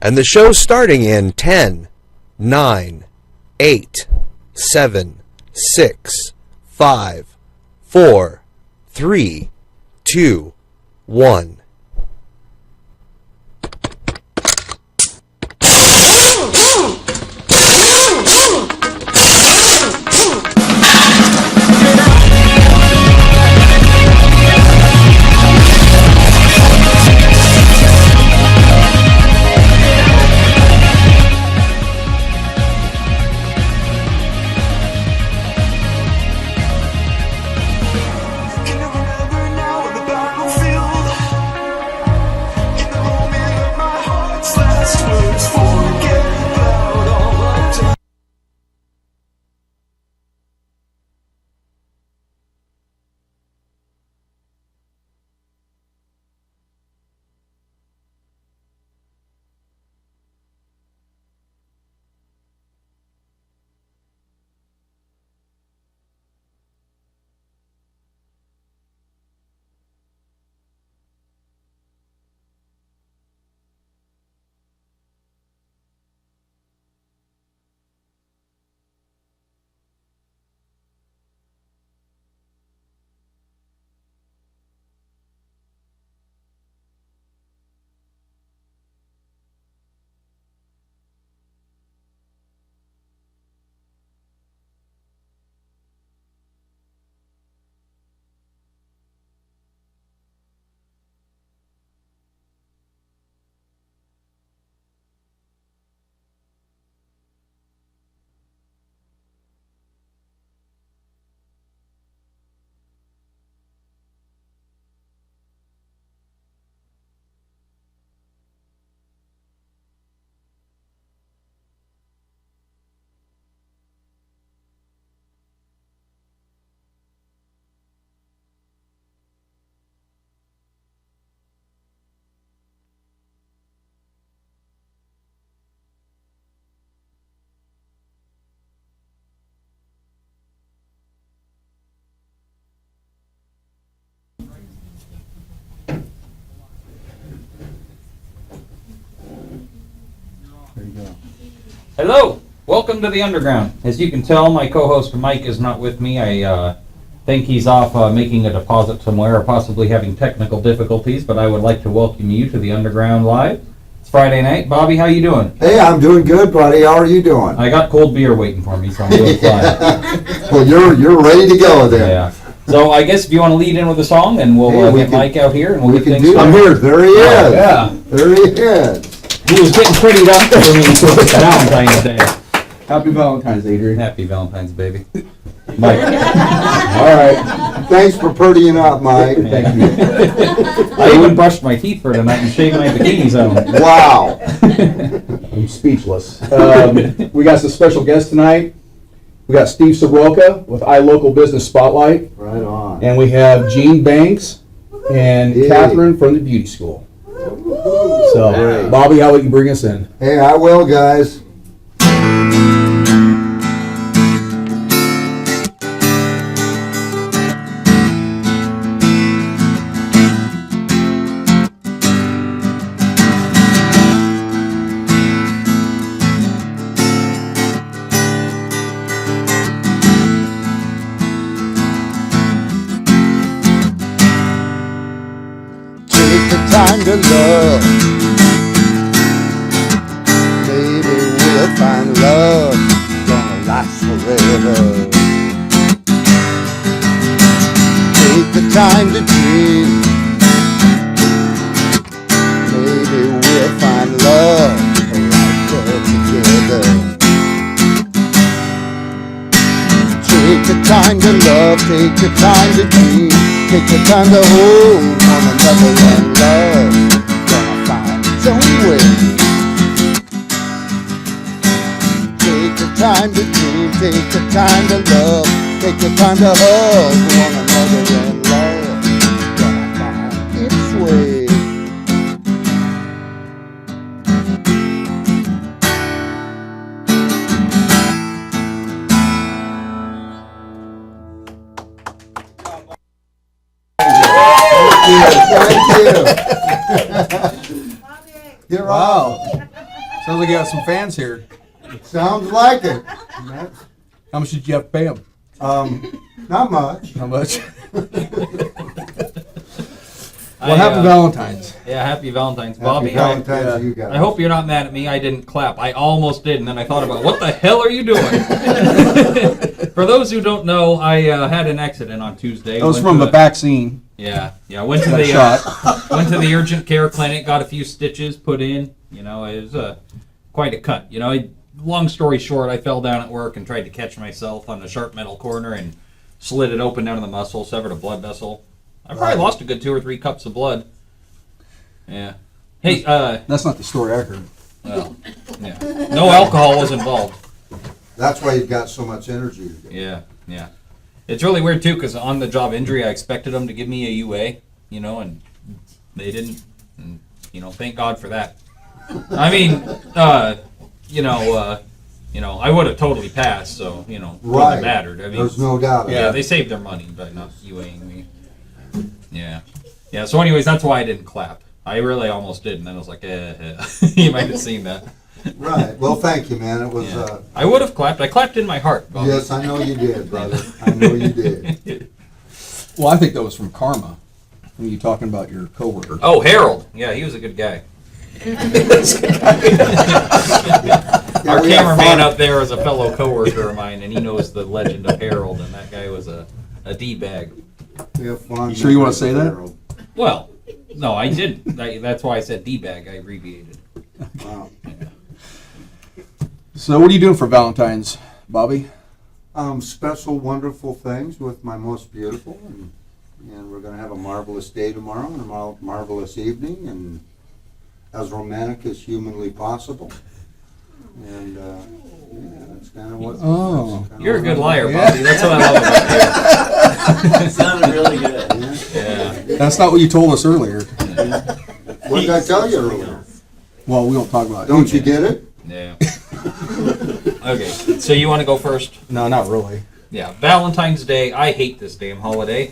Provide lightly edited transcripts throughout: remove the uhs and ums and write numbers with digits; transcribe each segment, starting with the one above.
And the show's starting in 10, 9, 8, 7, 6, 5, 4, 3, 2, 1. Hello, welcome to the Underground. As you can tell, my co-host Mike is not with me. I think he's off making a deposit somewhere or possibly having technical difficulties, but I would like to welcome you to the Underground Live. It's Friday night. Bobby, how you doing? Hey, I'm doing good, buddy. How are you doing? I got cold beer waiting for me, so I'm doing fine. Well, you're ready to go then. Yeah. So I guess if you want to lead in with a song, and we'll get Mike out here, and we'll get things started. I'm here. There he is. Yeah. There he is. He was getting prettied up for me for Valentine's Day. Happy Valentine's, Adrian. Happy Valentine's, baby. Mike. All right. Thanks for prettying up, Mike. Thank you. I even brushed my teeth for tonight and shaved my bikini zone. Wow. I'm speechless. We got some special guests tonight. We got Steve Soroka with iLocal Business Spotlight. Right on. And we have Gene Banks and Hey. Catherine from the Beauty School. So, Great. Bobby, how about you bring us in? Hey, I will, guys. Take the time to love. Maybe we'll find love gonna last forever. Take the time to dream. Maybe we'll find love right there together. Take the time to love, take the time to dream, take the time to hold one another and love. Gonna find its own way. Take the time to dream, take the time to love, take the time to hug one another and love. Gonna find its way. Thank you. You're Wow. on. Sounds like you got some fans here. Sounds like it. How much did you have to pay them? Not much. How much? I, Well, happy Valentine's. Yeah, happy Valentine's, Bobby. Happy Valentine's to you guys. I hope you're not mad at me. I didn't clap. I almost did, and then I thought about what the hell are you doing? For those who don't know, I had an accident on Tuesday. That was Went from to the vaccine. Yeah. Went to Got the shot. went to the urgent care clinic, got a few stitches put in. You know, it was quite a cut. You know, long story short, I fell down at work and tried to catch myself on the sharp metal corner and slid it open down to the muscle, severed a blood vessel. I probably lost a good 2 or 3 cups of blood. Yeah. Hey, That's not the story I heard. well, yeah. No alcohol was involved. That's why you've got so much energy. Yeah. It's really weird too, because on the job injury, I expected them to give me a UA, you know, and they didn't. And, you know, thank God for that. I mean, I would have totally passed, so you know, wouldn't have Right. mattered. I mean, There's no doubt. yeah, they saved their money by not UAing me. Yeah. So, anyways, that's why I didn't clap. I really almost did, and then I was like, You might have seen that. Right. Well, thank you, man. It was. Yeah. I would have clapped. I clapped in my heart, Bobby. Yes, I know you did, brother. I know you did. Well, I think that was from Karma. When you talking about your coworker. Oh, Harold. Yeah, he was a good guy. Our we have cameraman fun. up there is a fellow coworker of mine, and he knows the legend of Harold, and that guy was a D-bag. We have fun. You sure you wanna say that? Well, no, I did. That's why I said D-bag. I abbreviated. Wow. So, what are you doing for Valentine's, Bobby? Special, wonderful things with my most beautiful, and we're going to have a marvelous day tomorrow and a marvelous evening, and as romantic as humanly possible. And yeah, that's kind of what. Oh. that's kinda You're a what good I'm- liar, Yeah. Bobby. That's what I love about It sounded really good. Yeah. you. Yeah. That's not what you told us earlier. What did I tell you earlier? Well, we don't talk about it. Don't you get it? Yeah. Okay, so you want to go first? No, not really. Yeah, Valentine's Day. I hate this damn holiday.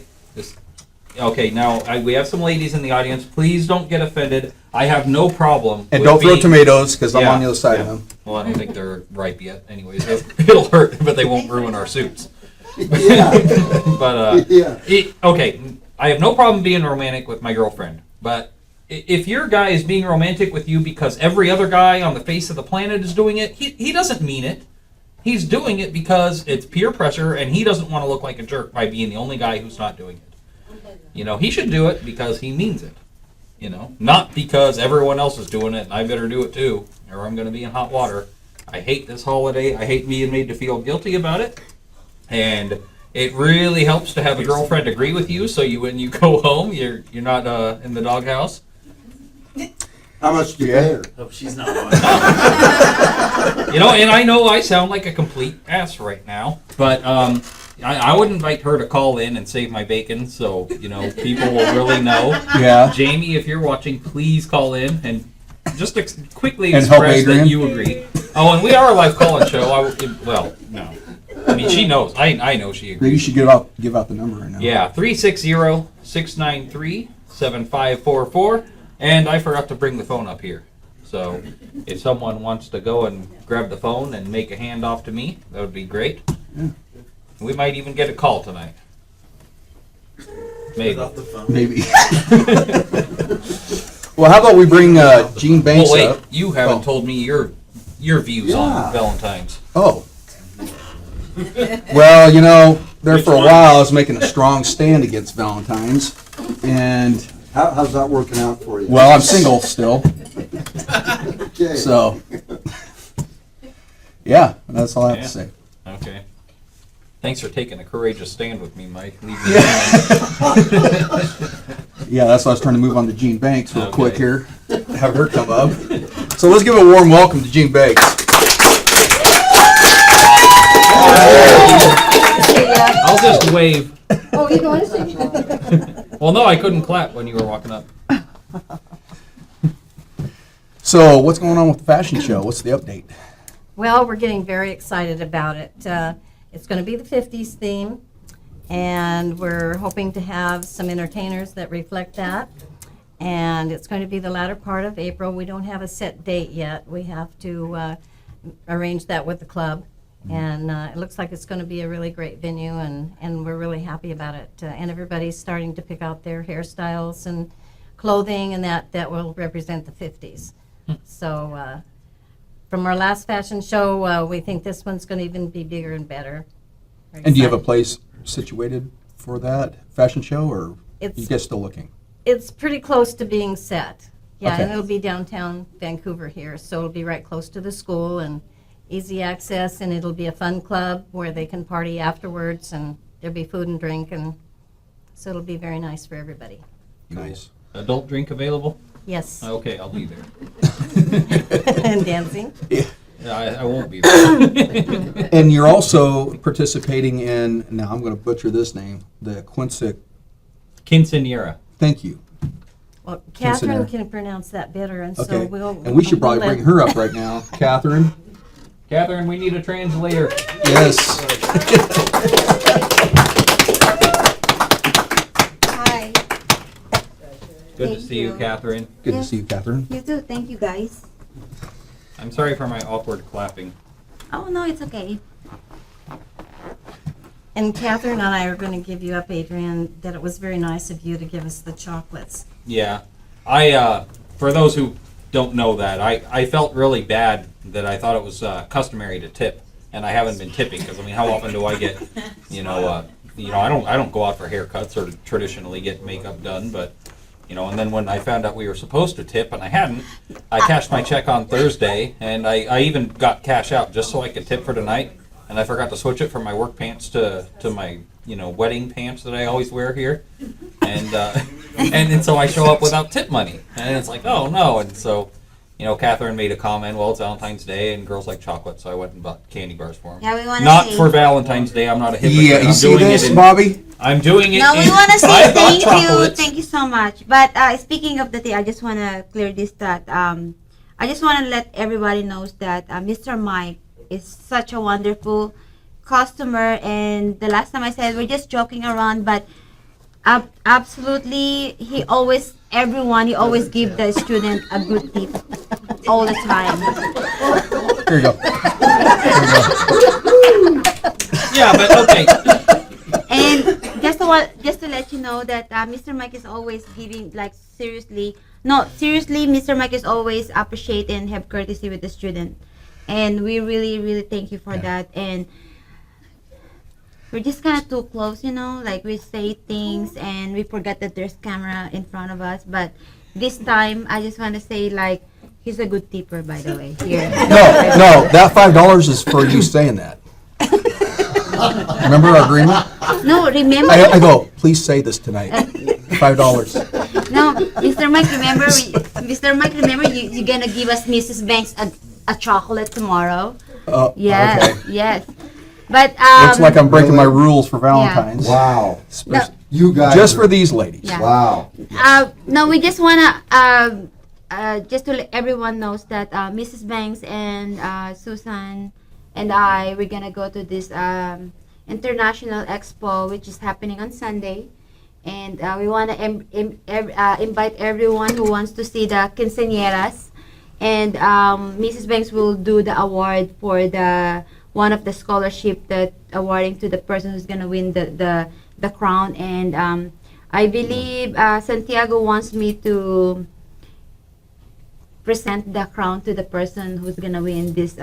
Okay, now we have some ladies in the audience. Please don't get offended. I have no problem. And with don't throw being- tomatoes, because I'm Yeah, on the other side of yeah. them. Well, I don't think they're ripe yet. Anyways, it'll hurt, but they won't ruin our suits. Yeah. But Yeah. okay, I have no problem being romantic with my girlfriend. But if your guy is being romantic with you because every other guy on the face of the planet is doing it, he doesn't mean it. He's doing it because it's peer pressure, and he doesn't want to look like a jerk by being the only guy who's not doing it. You know, he should do it because he means it. You know, not because everyone else is doing it and I better do it too, or I'm going to be in hot water. I hate this holiday. I hate being made to feel guilty about it. And it really helps to have a girlfriend agree with you, so when you go home, you're not in the doghouse. How much do you pay her? Hope she's not on. You know, and I know I sound like a complete ass right now, but I would invite her to call in and save my bacon, so you know people will really know. Yeah. Jamie, if you're watching, please call in and just quickly And help express that Adrian. you agree. Oh, and we are a live call-in show. No. I mean, she knows. I know she agrees. Maybe you should give out the number right now. Yeah, 360-693-7544. And I forgot to bring the phone up here. So if someone wants to go and grab the phone and make a handoff to me, that would be great. Yeah. We might even get a call tonight. Maybe. Off the phone. Maybe. Well, how about we bring Gene Banks Well, wait, up? you haven't Oh. told me your views Yeah. on Valentine's. Oh. Well, you know, there Which for a one? while I was making a strong stand against Valentine's, and How's that working out for you? well, I'm single still, Okay. so yeah, that's all I have Yeah. to say. Okay. Thanks for taking a courageous stand with me, Mike. Leave me Yeah, that's why I was trying to move on to Gene Banks real Okay. quick here, have her come up. So let's give a warm welcome to Gene Banks. I'll just wave. Oh, you don't want to say? Well, no, I couldn't clap when you were walking up. So what's going on with the fashion show? What's the update? Well, we're getting very excited about it. It's going to be the 50s theme, and we're hoping to have some entertainers that reflect that. And it's going to be the latter part of April. We don't have a set date yet. We have to arrange that with the club. And it looks like it's going to be a really great venue, and we're really happy about it. And everybody's starting to pick out their hairstyles and clothing, and that will represent the 50s. So from our last fashion show, we think this one's going to even be bigger and better. We're And do you have a excited. place situated for that fashion show, or It's- you guys still looking? It's pretty close to being set. Yeah, Okay. and it'll be downtown Vancouver here, so it'll be right close to the school and easy access, and it'll be a fun club where they can party afterwards, and there'll be food and drink, and so it'll be very nice for everybody. Nice. Adult drink available? Yes, Okay, I'll be there. and dancing. Yeah, I won't be there. And you're also participating in, now I'm going to butcher this name, the Quincy. Quinceanera. Thank you. Well, Catherine Quinceanera. can pronounce that better, and so Okay. we'll. And we should probably we'll let- bring her up right now. Catherine? Catherine, we need a translator. Yes. Hi. Good to Thank see you, you. Catherine. Good to Yes. see you, Catherine. You too. Thank you, guys. I'm sorry for my awkward clapping. Oh, no, it's okay. And Catherine and I are going to give you up, Adrian, that it was very nice of you to give us the chocolates. Yeah, for those who don't know that, I felt really bad that I thought it was customary to tip, and I haven't been tipping because I mean, how often do I get, I don't go out for haircuts or traditionally get makeup done, but and then when I found out we were supposed to tip and I hadn't, I cashed my check on Thursday, and I even got cash out just so I could tip for tonight, and I forgot to switch it from my work pants to my wedding pants that I always wear here, and and so I show up without tip money, and it's like, oh no, and so Catherine made a comment, well, it's Valentine's Day and girls like chocolate, so I went and bought candy bars for them. Yeah, we want to Not say. for Valentine's Day, I'm not a hypocrite. Yeah, I'm you see doing this, it in, Bobby? I'm doing it No, we in- want to say I bought thank you. chocolates. Thank you so much. But speaking of the tea, I just want to clear this that I just want to let everybody knows that Mr. Mike is such a wonderful customer. And the last time I said we're just joking around, but absolutely, he always give the student a good tip all the time. Here you go. Yeah, but okay. And just to let you know that Mr. Mike is always giving, like, seriously, Mr. Mike is always appreciate and have courtesy with the student, and we really, really thank you for that. And we're just kind of too close, like we say things and we forget that there's camera in front of us. But this time, I just want to say, like, he's a good tipper, by the way. Here. No, that $5 is for you saying that. Remember our agreement? No, remember. I go, please say this tonight. $5. No, Mr. Mike, remember, you're gonna give us Mrs. Banks a chocolate tomorrow. Yes, Okay. yes. But Looks like I'm breaking my rules for Valentine's. Wow. No, You guys. Just are- for these ladies. Yeah. Wow. no, we just wanna just to let everyone knows that Mrs. Banks and Susan and we're gonna go to this international expo, which is happening on Sunday, and we wanna invite everyone who wants to see the quinceañeras, and Mrs. Banks will do the award for the one of the scholarship that awarding to the person who's gonna win the crown, and I believe Santiago wants me to present the crown to the person who's gonna win this,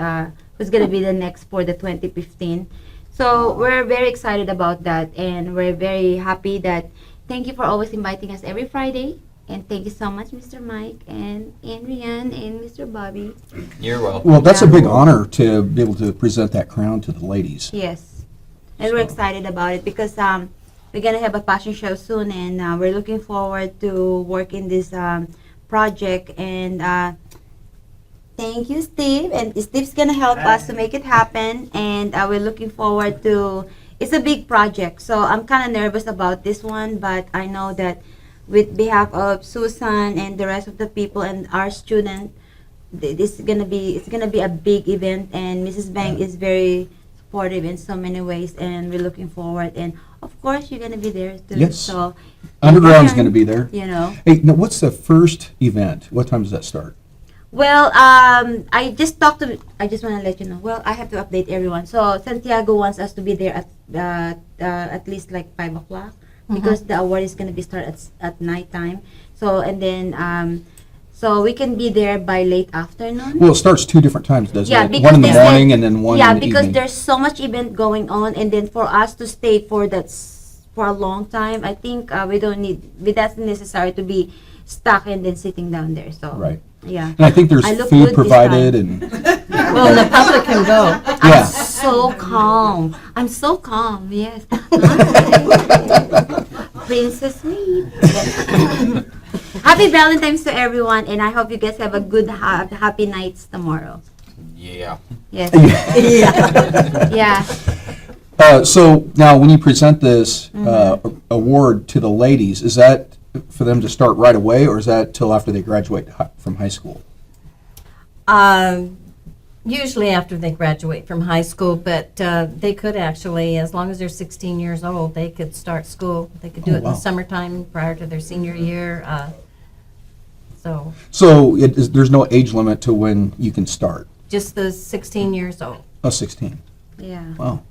who's gonna be the next for the 2015. So we're very excited about that, and we're very happy that. Thank you for always inviting us every Friday, and thank you so much, Mr. Mike and Rian and Mr. Bobby. You're welcome. Well, that's a big honor to be able to present that crown to the ladies. Yes, and we're excited about it because we're gonna have a fashion show soon, and we're looking forward to work in this project. And thank you, Steve. And Steve's gonna help us to make it happen. And we're looking forward to. It's a big project, so I'm kind of nervous about this one, but I know that with behalf of Susan and the rest of the people and our student, it's gonna be a big event, and Mrs. Bang is very supportive in so many ways, and we're looking forward. And of course you're gonna be there too. Yes. So Underground's going to be there. you know. Hey, now what's the first event? What time does that start? Well, I just talked to. I just want to let you know. Well, I have to update everyone. So Santiago wants us to be there at least like 5 o'clock because the award is gonna be start at night time. So and then so we can be there by late afternoon. Well, it starts 2 different times, doesn't Yeah, it? because One in the they said- morning and then one yeah, in the because evening. there's so much event going on, and then for us to stay for for a long time, I think we don't need. That's necessary to be stuck and then sitting down there. So Right. yeah. And I think there's I look food good this provided time. and Well, the public can go. yeah. So calm. I'm so calm. Yes. Princess me. Happy Valentine's to everyone, and I hope you guys have a good, happy nights tomorrow. Yeah. Yes. Yeah. Yeah. So now, when you present this Mm-hmm. award to the ladies, is that for them to start right away, or is that till after they graduate from high school? Usually after they graduate from high school, but they could actually, as long as they're 16 years old, they could start school. They could do Oh, it in wow. the summertime prior to their senior year. So there's no age limit to when you can start. Just the 16 years old. Oh, 16. Yeah. Wow.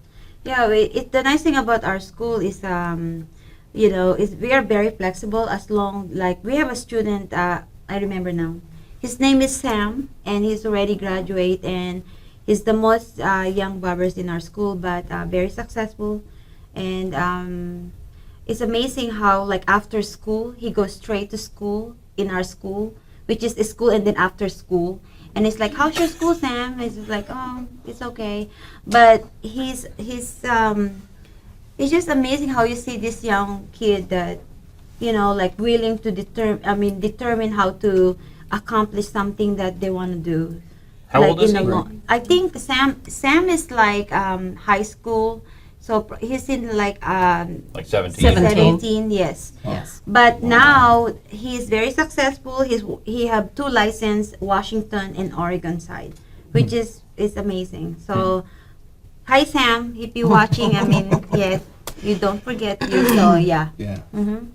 Yeah. The nice thing about our school is, you know, is we are very flexible as long like we have a student. I remember now. His name is Sam, and he's already graduate, and he's the most young barbers in our school, but very successful. And it's amazing how like after school he goes straight to school in our school, which is a school and then after school. And it's like, how's your school, Sam? It's just like, oh, it's okay. But it's just amazing how you see this young kid that, you know, like willing to determine how to accomplish something that they want to do. How Like, old is in he? the I think Sam is like high school, so he's in like Like 17. 17, yes. Yes. But now he's very successful. He have 2 license, Washington and Oregon side, which is amazing. So, hi Sam, if you're watching, I mean, yes, you don't forget you. So yeah. Yeah. Mm-hmm.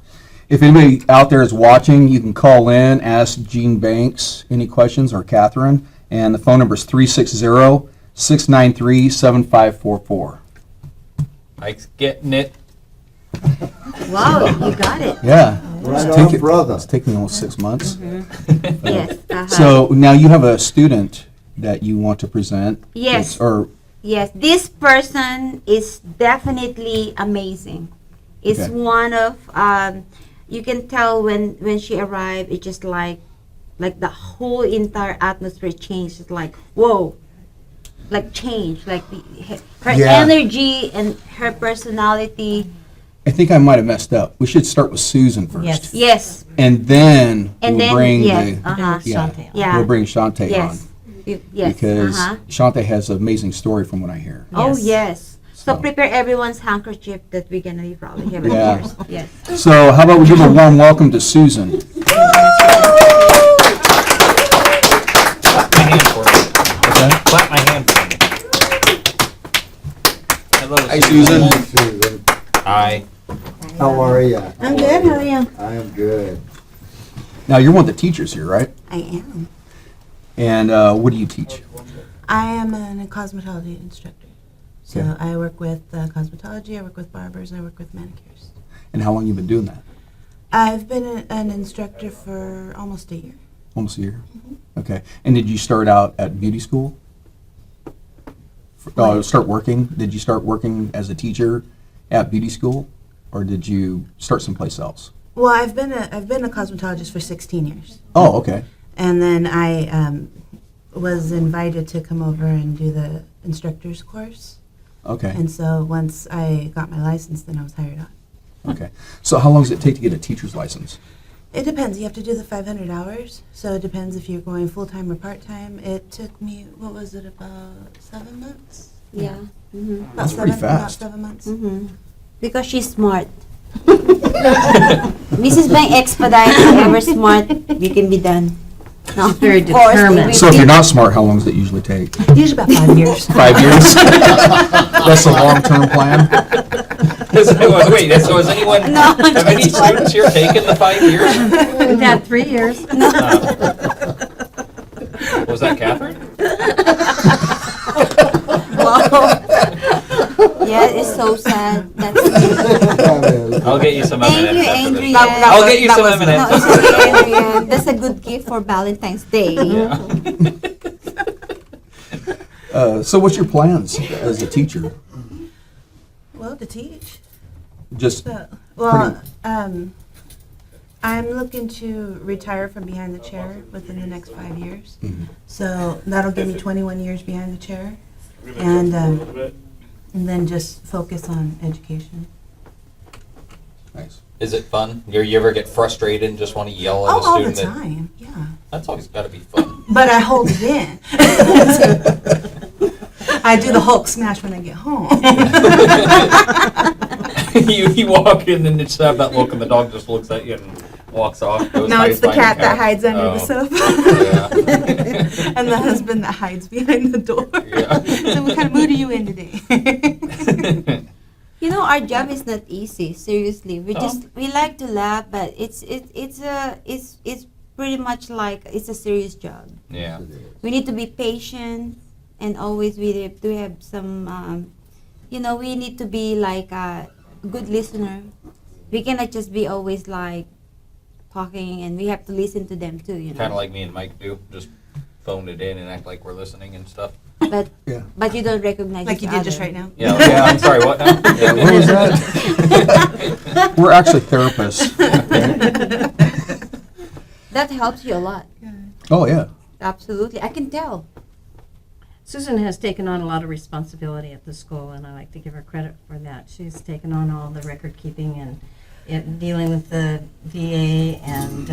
If anybody out there is watching, you can call in, ask Gene Banks any questions, or Catherine, and the phone number is 360-693-7544. Mike's getting it. Wow, you got it. Yeah. Right It's on, taken- brother. It's taken almost 6 months. Yes. Uh-huh. So now you have a student that you want to present. Yes. Or Yes, this person is definitely amazing. It's Okay. one of you can tell when she arrived. It's just like the whole entire atmosphere changed. It's like whoa, like change. Like her Yeah. energy and her personality. I think I might have messed up. We should start with Susan first. Yes. Yes, And then and we'll then bring yes, the uh-huh. yeah, Shante. Yeah. we'll bring Shante Yes, on. yes, Because uh-huh. Shante has an amazing story from what I hear. Oh Yes. yes. So So- prepare everyone's handkerchief that we're gonna be probably having Yeah. yours. Yes. So how about we give a warm welcome to Susan? Clap my hand for me. Okay. Clap my hand for me. Hello, Hi, Susan. Hi, Susan. Hi. How are you? I'm good. How are you? I am good. Now you're one of the teachers here, right? I am. And what do you teach? I am a cosmetology instructor. So Okay. I work with cosmetology, I work with barbers, and I work with manicures. And how long you been doing that? I've been an instructor for almost a year. Almost a year. Okay. And did you start out at beauty school? Start working? Did you start working as a teacher at beauty school, or did you start someplace else? Well, I've been a cosmetologist for 16 years, Oh, okay. and then I was invited to come over and do the instructor's course. Okay. And so once I got my license, then I was hired on. Okay. So how long does it take to get a teacher's license? It depends. You have to do the 500 hours, so it depends if you're going full-time or part-time. It took me, what was it, about 7 months? Yeah. Mm-hmm. About That's pretty fast. About 7 months. Mm-hmm. Because she's smart. Mrs. Bang expedite, whoever smart, you can be done. No, very of course, determined. we- So if you're not smart, how long does it usually take? Usually about 5 years. 5 years? That's a long-term plan? Wait, so has anyone, have any students here taken the 5 years? We've had 3 years. Was that Catherine? Yeah, it's so sad. That's I'll get you some Thank M&Ms you, after this. Adrian. I'll get you some No, M&Ms. it's okay, Adrian. That's a good gift for Valentine's Day. So what's your plans as a teacher? Well, to teach. Just So, well, I'm looking to retire from behind the chair within the next 5 years. So that'll give me 21 years behind the chair, and then just focus on education. nice. Is it fun? You ever get frustrated and just want to yell at a All the student? time, yeah. That's always got to be fun. But I hold it in. I do the Hulk smash when I get home. you walk in and just have that look, and the dog just looks at you and walks off. Goes No, hides it's the behind cat that hides under Oh. the sofa. Yeah. And the husband that hides behind the door. Yeah. So what kind of mood are you in today? You know, our job is not easy. Seriously, we Oh. just we like to laugh, but it's pretty much like it's a serious job. Yeah. We need to be patient, and always we have to have some. We need to be like a good listener. We cannot just be always like talking, and we have to listen to them too. Kind of like me and Mike do. Just phone it in and act like we're listening and stuff. But Yeah. but you don't recognize Like each you did just other. right now. Yeah. Yeah. I'm sorry. What now? Yeah. What was that? We're actually therapists. That helps you a lot. Oh yeah. Absolutely, I can tell. Susan has taken on a lot of responsibility at the school, and I like to give her credit for that. She's taken on all the record keeping and dealing with the VA and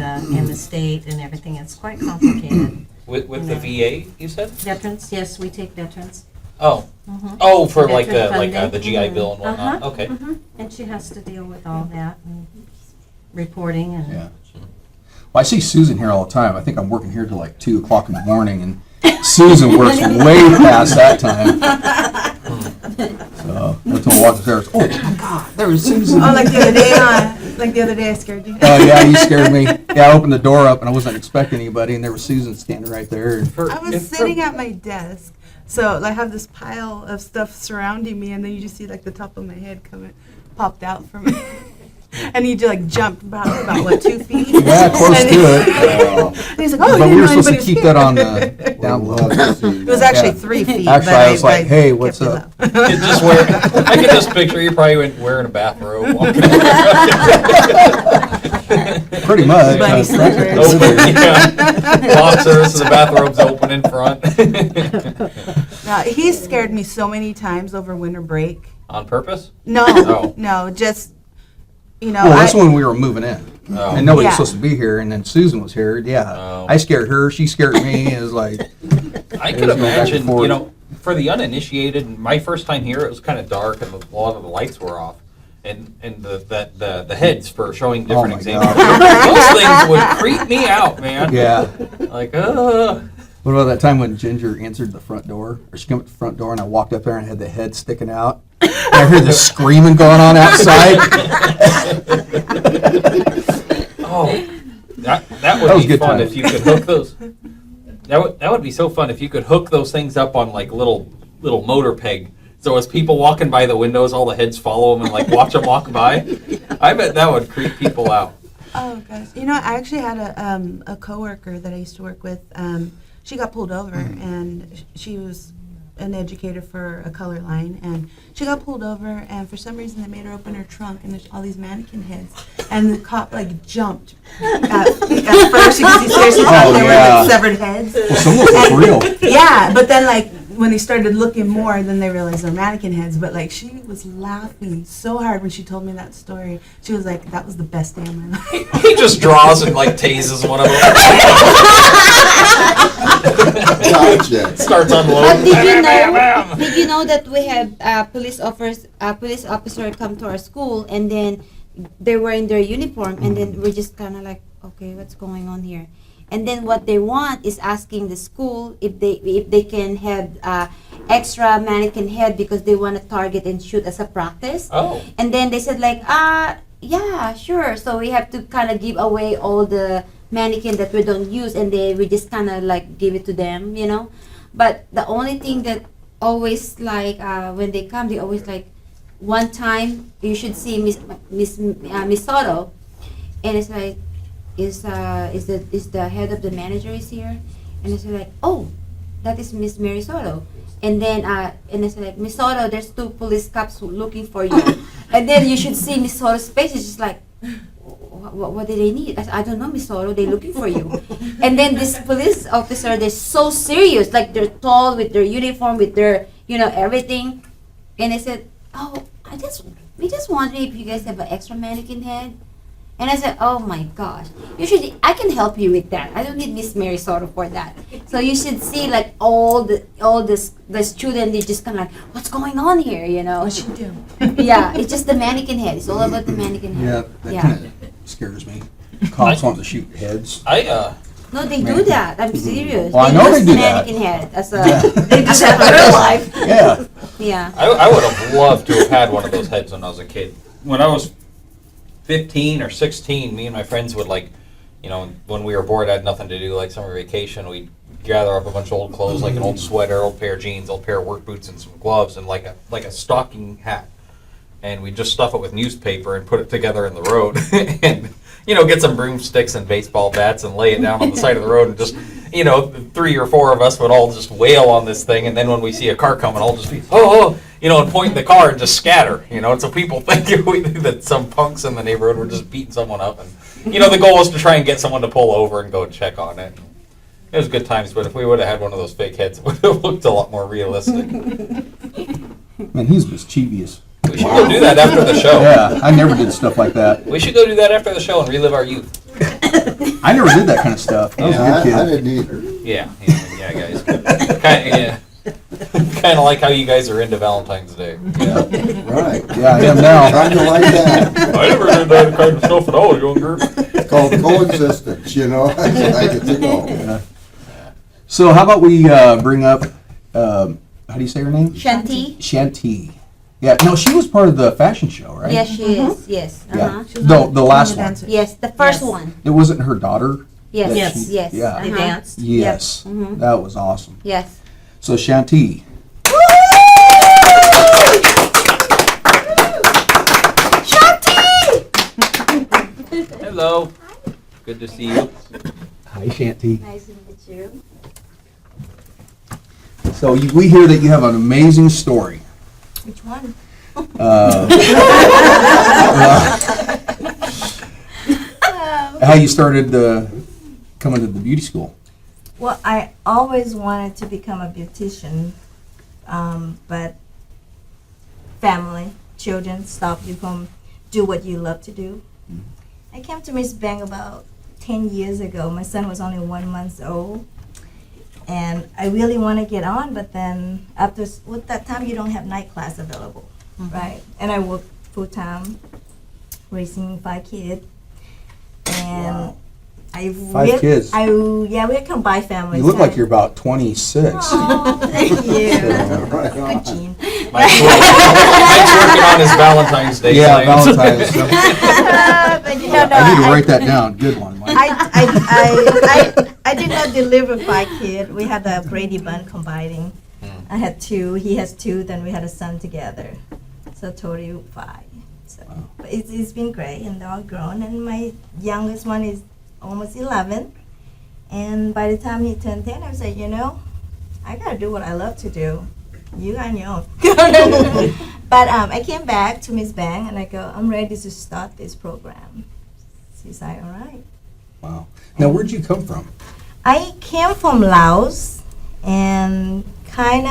the state and everything. It's quite complicated. With the VA, you said? Veterans, yes, we take veterans. Oh. Mhm. Oh, for like Veteran the funding. GI Bill and whatnot. Uh-huh, Okay. mhm. And she has to deal with all that and reporting and. Yeah. Well, I see Susan here all the time. I think I'm working here till like 2 o'clock in the morning, and Susan works way past that time. So until I walk upstairs, oh my God, there's Susan. Oh, like the other day I scared you. Oh yeah, you scared me. Yeah, I opened the door up and I wasn't expecting anybody, and there was Susan standing right there. I was sitting at my desk, so I have this pile of stuff surrounding me, and then you just see like the top of my head popped out from it. And he like jumped about what, 2 feet? Yeah, close And to it. And he's like, oh, But you we were didn't know supposed to anybody keep was that here. on the down low. It was actually Yeah. 3 feet. Actually, but I was like, hey, what's kept it up? up. Just wear, I can just picture you probably wearing a bathrobe. Walking Pretty much. Bunny slippers. Open, yeah. Boxers, so the bathrobe's open in front. No, he scared me so many times over winter break. On purpose? No, Oh. no, just, Well, that's when we were moving in. Oh. And nobody was Yeah. supposed to be here, and then Susan was here. Yeah. Oh. I scared her, she scared me. It was like, I There's could no back and imagine, forth. you know, for the uninitiated, my first time here, it was kind of dark and a lot of the lights were off. And the heads for showing different my examples. God. Those things would creep me out, man. yeah. Like, What about that time when Ginger answered the front door? Or she came up to the front door, and I walked up there and had the head sticking out. And I heard this screaming going on outside. oh, that That would was be good fun times. if you could hook those. That would be so fun if you could hook those things up on like little motor peg. So as people walking by the windows, all the heads follow them and like watch them walk by. I bet that would creep people out. Oh gosh, you know, I actually had a coworker that I used to work with. She got pulled over, and she was an educator for a color line, and she got pulled over, and for some reason they made her open her trunk, and there's all these mannequin heads, and the cop like jumped at first because he seriously thought they were yeah. like severed heads. Well, some of them were real. Yeah, but then like when they started looking more, then they realized they're mannequin heads. But like she was laughing so hard when she told me that story. She was like, "That was the best day of my life." He just draws and like tases one of them. Gotcha. Starts But unloading. did you know? Did you know that we have police officer come to our school, and then they were in their uniform, and then we're just kind of like, okay, what's going on here? And then what they want is asking the school if they can have extra mannequin head because they want to target and shoot as a practice. Oh. And then they said like, yeah, sure. So we have to kind of give away all the mannequin that we don't use, and then we just kind of like give it to them, you know. But the only thing that always like when they come, they always like, one time you should see Miss Soto, and it's like, is the head of the manager is here, and it's like, oh, that is Miss Mary Soto. And then and it's like, Miss Soto, there's 2 police cops looking for you. And then you should see Miss Soto's face. It's just like, what do they need? I don't know, Miss Soto, they're looking for you. And then this police officer, they're so serious, like they're tall with their uniform, with their, you know, everything. And I said, oh, we just wondering if you guys have an extra mannequin head. And I said, oh my gosh, I can help you with that. I don't need Miss Mary Soto for that. So you should see like all the students, they just kind of like, what's going on here, you know? What you do? Yeah, it's just the mannequin head. It's all about the mannequin Yeah, head. that kind of scares me. Cops want to shoot heads. No, they do that. I'm serious. Well, I know they use do that. mannequin head as a, Yeah. they do that in real life. Yeah. Yeah. I would have loved to have had one of those heads when I was a kid. When I was 15 or 16, me and my friends would like, you know, when we were bored, had nothing to do, like summer vacation, we'd gather up a bunch of old clothes, like an old sweater, old pair of jeans, old pair of work boots, and some gloves, and like a stocking hat. And we'd just stuff it with newspaper and put it together in the road, and you know, get some broomsticks and baseball bats and lay it down on the side of the road, and just, you know, 3 or 4 of us would all just wail on this thing, and then when we see a car coming, I'll just be, oh, you know, and point in the car and just scatter, you know, and so people think that some punks in the neighborhood were just beating someone up, and, you know, the goal was to try and get someone to pull over and go and check on it. It was good times, but if we would have had one of those fake heads, it would have looked a lot more realistic. Man, he's mischievous. We should go do that after the show. Yeah, I never did stuff like that. We should go do that after the show and relive our youth. I never did that kind of stuff. I was Yeah, a good I kid. didn't either. Yeah, guys. Kind of like how you guys are into Valentine's Day. Yeah. Right. Yeah, I am now. Kind of like that. I never did that kind of stuff when I was younger. It's called coexistence, you know. I get to go. Yeah. So how about we bring up, how do you say her name? Shanti? Shanti. Yeah, no, she was part of the fashion show, right? Yes, she is. Yes. Yeah. Uh-huh. She was The one of last the one. dancers. Yes, the first Yes. one. It wasn't her daughter? Yes. that Yes. she- Yes. Yeah. They Uh-huh. danced. Yes. Mhm. That was awesome. Yes. So Shanti. Hello. Good to see you. Hi, Shanti. Nice to meet you. So we hear that you have an amazing story. Which one? How you started coming to the beauty school. Well, I always wanted to become a beautician, but family, children stop you from do what you love to do. I came to Miss Bang about 10 years ago. My son was only 1 month old, and I really want to get on, but then with that time you don't have night class available, right? And I work full time, raising 5 kids, and Wow. I 5 kids. Yeah, we're a combined family. You look so like you're about 26. Oh, thank you. Right on. Good gene. Mike's working on his Valentine's Day Yeah, plans. Valentine's. But you know, no, I need to write that down. Good one, Mike. I did not deliver 5 kids. We had the Brady Bunch combining. I had 2. He has 2. Then we had a son together. So total 5. So but it's been great, and they're all grown. And my youngest one is almost 11. And by the time he turned 10, I was like, I gotta do what I love to do. You on your own. But I came back to Miss Bang and I go, I'm ready to start this program. She's like, all right. Wow. Now, where'd you come from? I came from Laos and kind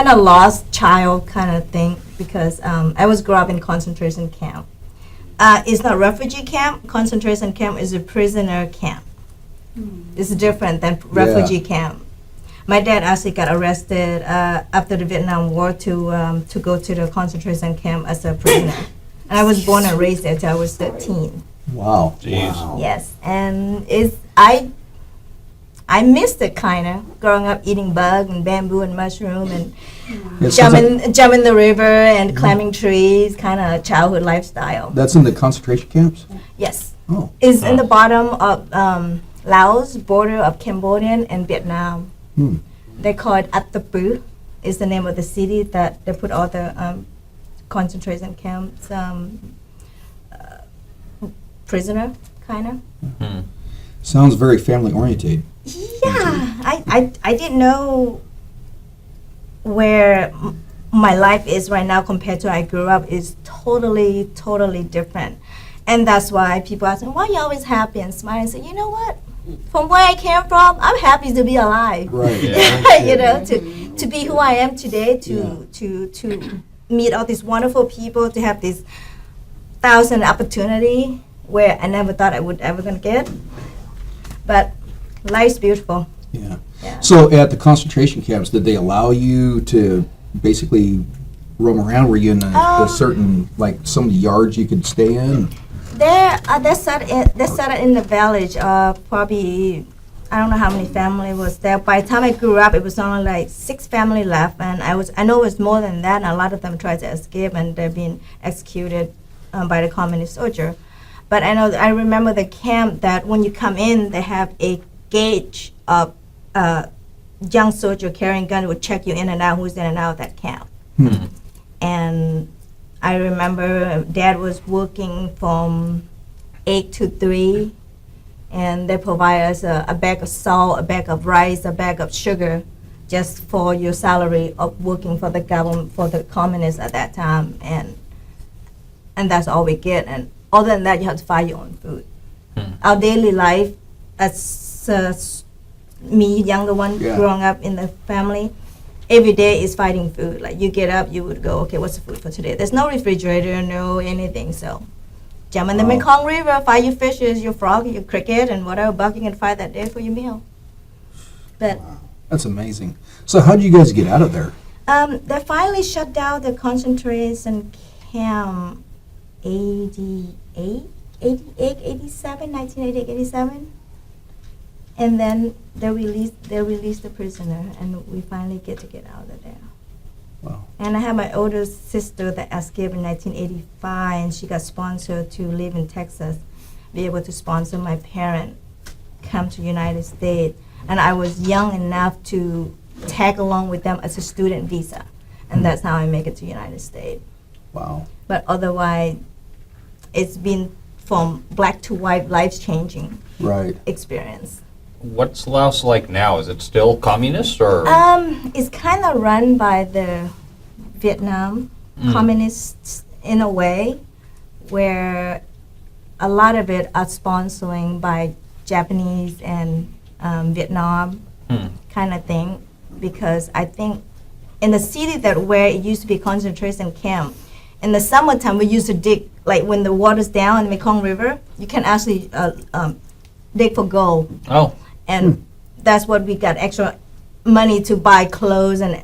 of lost child kind of thing because I was grew up in concentration camp. It's not refugee camp. Concentration camp is a prisoner camp. It's different than refugee camp. My dad actually got arrested after the Vietnam War to go to the concentration camp as a prisoner. And I was born and raised there till I was 13. Wow. Jeez. Wow. Yes, and I missed it kind of growing up eating bug and bamboo and mushroom and It sounds like jumping the river and climbing trees, kind of childhood lifestyle. that's in the concentration camps? Yes, Oh, it's in the bottom of Laos, border of Cambodia and Vietnam. Hmm. They call it Atapu. Is the name of the city that they put all the concentration camps prisoner kind of. sounds very family oriented. Yeah, I didn't know where my life is right now compared to I grew up is totally different. And that's why people ask me, why are you always happy and smiling? I say, you know what? From where I came from, I'm happy to be alive. Right. You know, to be who I am today, to meet all these wonderful people, to have this 1,000 opportunity where I never thought I would ever gonna get. But life's beautiful. Yeah. Yeah. So at the concentration camps, did they allow you to basically roam around? Were you in a certain, like, some yards you could stay in? They started in the village. Probably, I don't know how many family was there. By the time I grew up, it was only like 6 family left, and I know it was more than that. And a lot of them tried to escape, and they're being executed by the communist soldier. But I remember the camp that when you come in, they have a gauge of young soldier carrying gun would check you in and out, who's in and out of that camp. And I remember Dad was working from 8 to 3, and they provide us a bag of salt, a bag of rice, a bag of sugar, just for your salary of working for the government, for the communists at that time, and that's all we get. And other than that, you have to find your own food. Our daily life, as me, younger one, Yeah. growing up in the family, every day is fighting food. Like you get up, you would go, okay, what's the food for today? There's no refrigerator, no anything. So jump in the Mekong River, find your fishes, your frog, your cricket, and whatever bug you can find that day for your meal. But That's amazing. So how did you guys get out of there? they finally shut down the concentration camp 1988, 87. And then they released the prisoner, and we finally get out of there. Wow. And I have my older sister that escaped in 1985, and she got sponsored to live in Texas, be able to sponsor my parent come to United States. And I was young enough to tag along with them as a student visa, and that's how I make it to United States. Wow. But otherwise, it's been from black to white, life-changing Right. experience. What's Laos like now? Is it still communist or? It's kind of run by the Vietnam communists in a way, where a lot of it are sponsoring by Japanese and Vietnam kind of thing. Because I think in the city that where it used to be concentration camp, in the summertime we used to dig, like when the water's down in the Mekong River, you can actually dig for gold. Oh, And that's what we got extra money to buy clothes and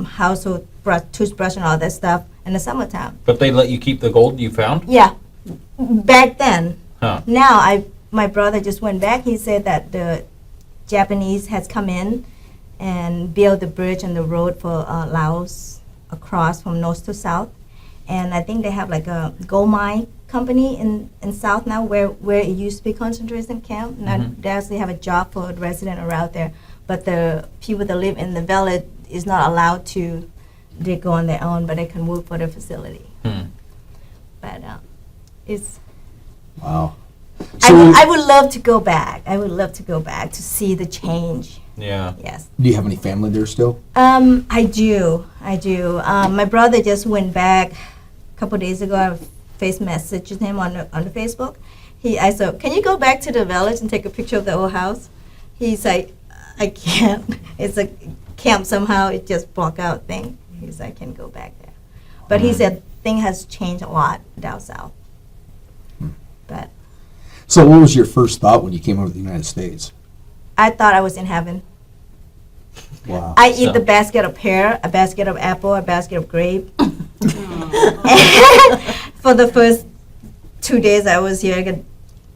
household toothbrush and all that stuff in the summertime. but they let you keep the gold you found? Yeah, back then. Huh. Now my brother just went back. He said that the Japanese has come in and built the bridge and the road for Laos across from north to south. And I think they have like a gold mine company in south now where it used to be concentration camp. Now they actually have a job for a resident around there. But the people that live in the village is not allowed to dig on their own, but they can work for the facility. But it's Wow. So I would love to go back. I would love to go back to see the change. Yeah. Yes. do you have any family there still? I do. My brother just went back a couple days ago. I face messaged him on the Facebook. I said, "Can you go back to the village and take a picture of the old house?" He's like, "I can't. It's a camp somehow. It just block out thing." He's like, "I can't go back there." But he said thing has changed a lot down south. But So what was your first thought when you came over to the United States? I thought I was in heaven. Wow. I eat So- the basket of pear, a basket of apple, a basket of grape. For the first 2 days I was here,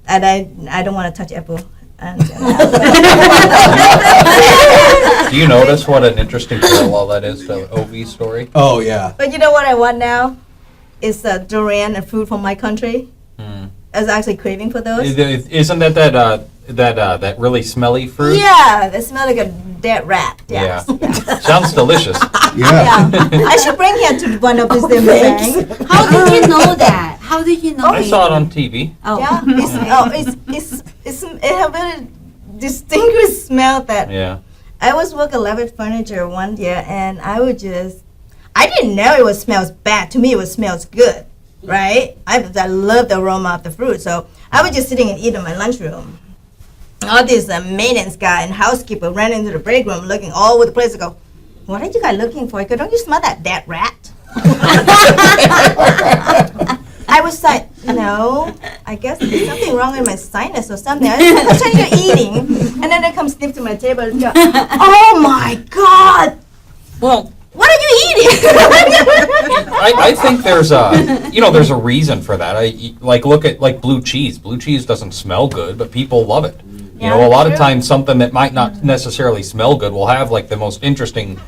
and I don't want to touch apple And Do you notice what an interesting parallel that is to OV's story? Oh yeah. but you know what I want now? Is durian and fruit from my country. I was actually craving for those. Isn't that really smelly fruit? Yeah, they smell like a dead rat. Yeah. Yeah. Sounds delicious. Yeah. Yeah. I should bring here to one of these things. How did you know that? How did you know? I saw it on TV. Oh. Yeah, it have a distinguished smell that Yeah. I was working Levitt Furniture one year, and I didn't know it was smells bad. To me, it smells good, right? I love the aroma of the fruit, so I was just sitting and eating in my lunchroom. All this maintenance guy and housekeeper ran into the break room, looking all over the place. I go, "What are you guys looking for?" I go, "Don't you smell that dead rat?" I was like, no, I guess there's something wrong with my sinus or something. I continue eating, and then they come sniff to my table and go, "Oh my God, Well, what are you eating?" I think there's a reason for that. Look at blue cheese. Blue cheese doesn't smell good, but people love it. Yeah, A lot of true. times something that might not necessarily smell good will have like the most interesting,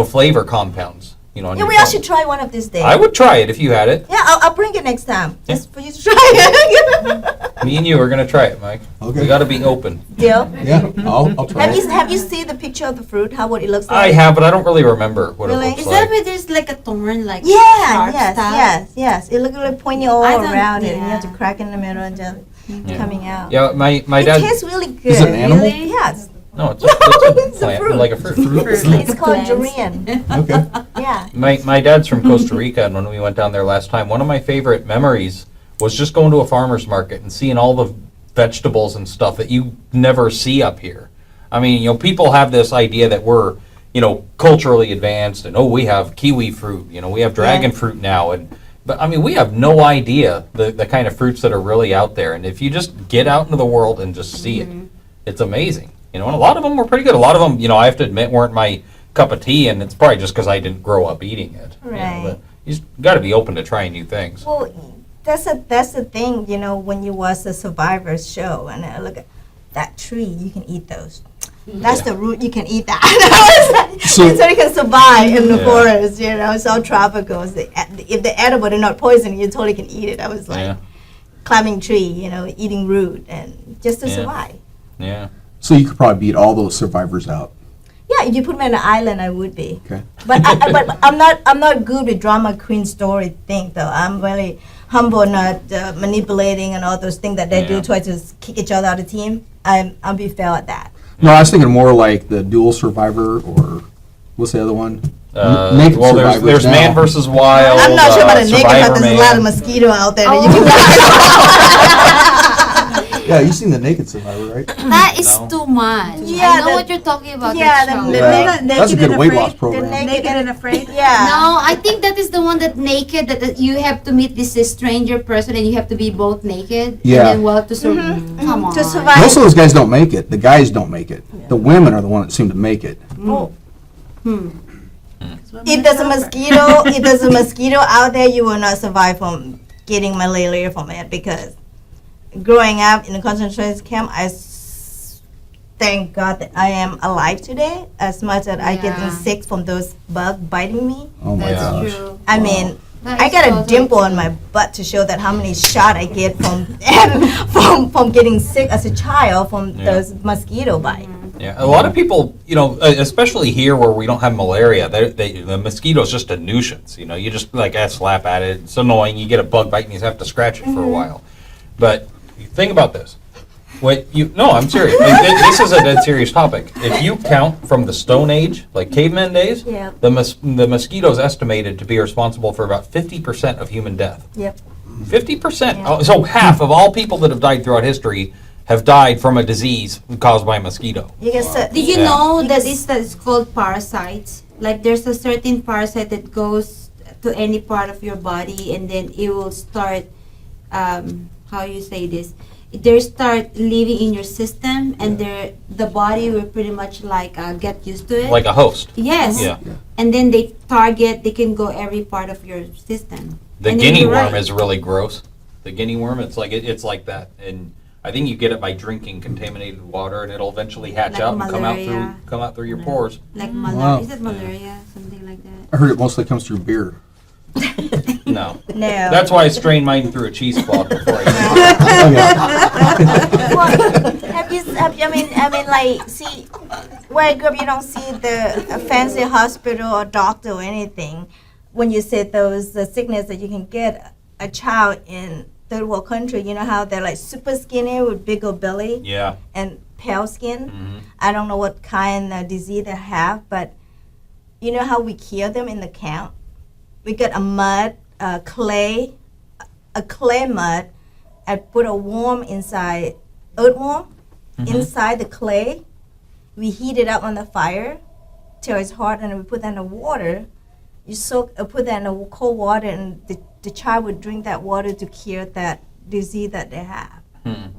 flavor compounds. On Yeah, your we all tongue. should try one of these days. I would try it if you had it. Yeah, I'll bring it next time, just for you to try it. Me and you are gonna try it, Mike. Okay. We got to be open. Deal? Yeah. I'll try it. Have you seen the picture of the fruit? How what it looks I like? have, but I don't really remember what Really? it looks Is that like. where there's like a thorn, like Yeah, sharp yes, stuff? yes. It looks like pointy all I don't- around it, and you have to yeah. crack in the middle and just Yeah. coming out. Yeah, my It dad. tastes really good. Is it an animal? Really? Yes. No, it's It's a plant, fruit. like a fruit. It's called Plants. durian. Okay. Yeah. My dad's from Costa Rica, and when we went down there last time, one of my favorite memories was just going to a farmer's market and seeing all the vegetables and stuff that you never see up here. I mean, people have this idea that we're, culturally advanced, and we have kiwi fruit, we have dragon fruit now, but I mean, we have no idea the kind of fruits that are really out there. And if you just get out into the world and just see it, it's amazing. And a lot of them were pretty good. A lot of them, I have to admit, weren't my cup of tea, and it's probably just because I didn't grow up eating it. Right. But you just got to be open to trying new things. Well, that's the thing, when you watch the Survivors show, and I look at that tree, you can eat those. That's the root, you can eat that. so you can survive in the Yeah. forest, it's all tropical. If they're edible, they're not poison, you totally can eat it. I was like Yeah, climbing tree, eating root, and just to Yeah. survive. yeah. So you could probably beat all those survivors out. Yeah, if you put me on an island, I would be. Okay. But but I'm not good with drama queen story thing though. I'm really humble, not manipulating and all those things that they Yeah. do, try to kick each other out of the team. I'll be fair at that. No, I was thinking more like the dual survivor, or what's the other one? Naked Well, survivors there's now. Man versus Wild. I'm not sure about the naked, Survivor but there's a Man. lot of mosquito out there that you can Yeah, you've seen the Naked Survivor, right? That is No. too much. Yeah, I know the- what you're talking about. Yeah, that show. the Yeah. naked, That's a good weight loss the program. naked and afraid. No, Yeah. I think that is the one that naked that you have to meet this stranger person and you have to be both naked. Yeah. And then well to survive. Come on. To survive. Most of those guys don't make it. The guys don't make it. The women are the ones that seem to make it. Oh. If there's a mosquito out there, you will not survive from getting malaria from it, because growing up in a concentration camp, thank God that I am alive today. As much as I get Yeah. sick from those bugs biting me, Oh my That's gosh. true. I mean, That I is got a totally dimple true. on my butt to show that how many shot I get from from getting sick as a child from Yeah. those mosquito bites. Yeah, a lot of people, especially here where we don't have malaria, the mosquito's just a nuisance. You just slap at it. It's annoying. You get a bug bite and you have to scratch it for a while. But think about this. No, I'm serious. This is a dead serious topic. If you count from the Stone Age, like caveman days, Yeah. the mosquito's estimated to be responsible for about 50% of human death. Yep. 50%. Yeah. So half of all people that have died throughout history have died from a disease caused by a mosquito. You get sick. Did you Yeah. know that that is called parasites? Like there's a certain parasite that goes to any part of your body and then it will start, how you say this? They start living in your system and the body will pretty much get used to it. Like a host. Yes. Yeah. And then they can go every part of your system. The And then guinea you're worm right. is really gross. The guinea worm, it's like that. And I think you get it by drinking contaminated water, and it'll eventually hatch Like out and malaria. come out through your pores. Like Wow. malaria. Is it malaria? Something like that. I heard it mostly comes through beer. No, No. that's why I strained mine through a cheesecloth before I I mean, like, see, where I grew up, you don't see the fancy hospital or doctor or anything. When you say those sickness that you can get a child in third world country, you know how they're like super skinny with big old belly Yeah. and pale skin. Mhm. I don't know what kind of disease they have, but you know how we kill them in the camp? We get a mud, a clay mud, and put a worm inside, earthworm inside the clay. We heat it up on the fire till it's hot, and we put that in the water. You put that in the cold water, and the child would drink that water to cure that disease that they have. Hmm.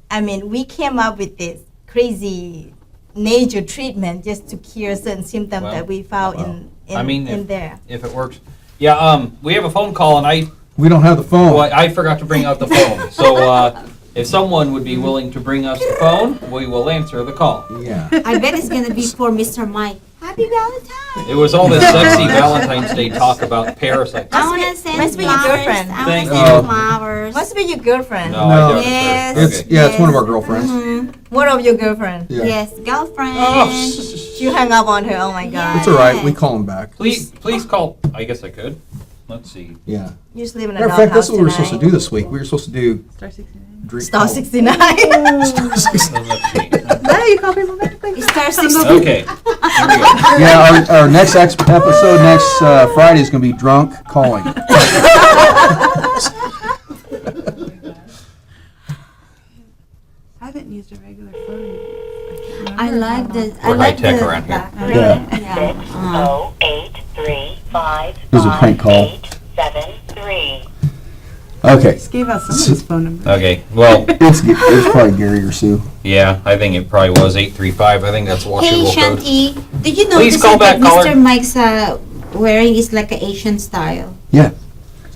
I mean, we came up with this crazy nature treatment just to cure certain symptoms Well, that we found I mean, in there. If it works. Yeah, we have a phone call, and We don't have the phone. I forgot to bring out the phone. So if someone would be willing to bring us the phone, we will answer the call. Yeah. I bet it's gonna be for Mr. Mike. Happy Valentine's. It was all this sexy Valentine's Day talk about parasites. I wanna send must be your flowers. girlfriend. I Thank wanna you. send flowers. Must be your girlfriend. No, No. I doubt it, sir. Yes. Okay. It's one of our girlfriends. What of your girlfriend? Yeah. Yes, girlfriend. Oh, You hung up on her. Oh my god. It's all right. We call him back. please call. I guess I could. Let's see. Yeah. You just live in a Matter of fact, doghouse that's what we were supposed to tonight. do this week. We were supposed to do drink. Star 69. So let's see. No, you call people back like Star 16. Okay. Here we go. Yeah, our next episode next Friday is going to be drunk calling. I haven't used a regular phone. I like the. We're high tech around here. Yeah. Yeah. 08355 It was a prank call. 5873. Okay. Just gave out someone's phone number. Okay. Well, It's probably Gary or Sue. yeah, I think it probably was 835. I think that's Hey Washington code. Shanti, did you Please notice call that back, caller. Mr. Mike's wearing is like an Asian style? Yeah.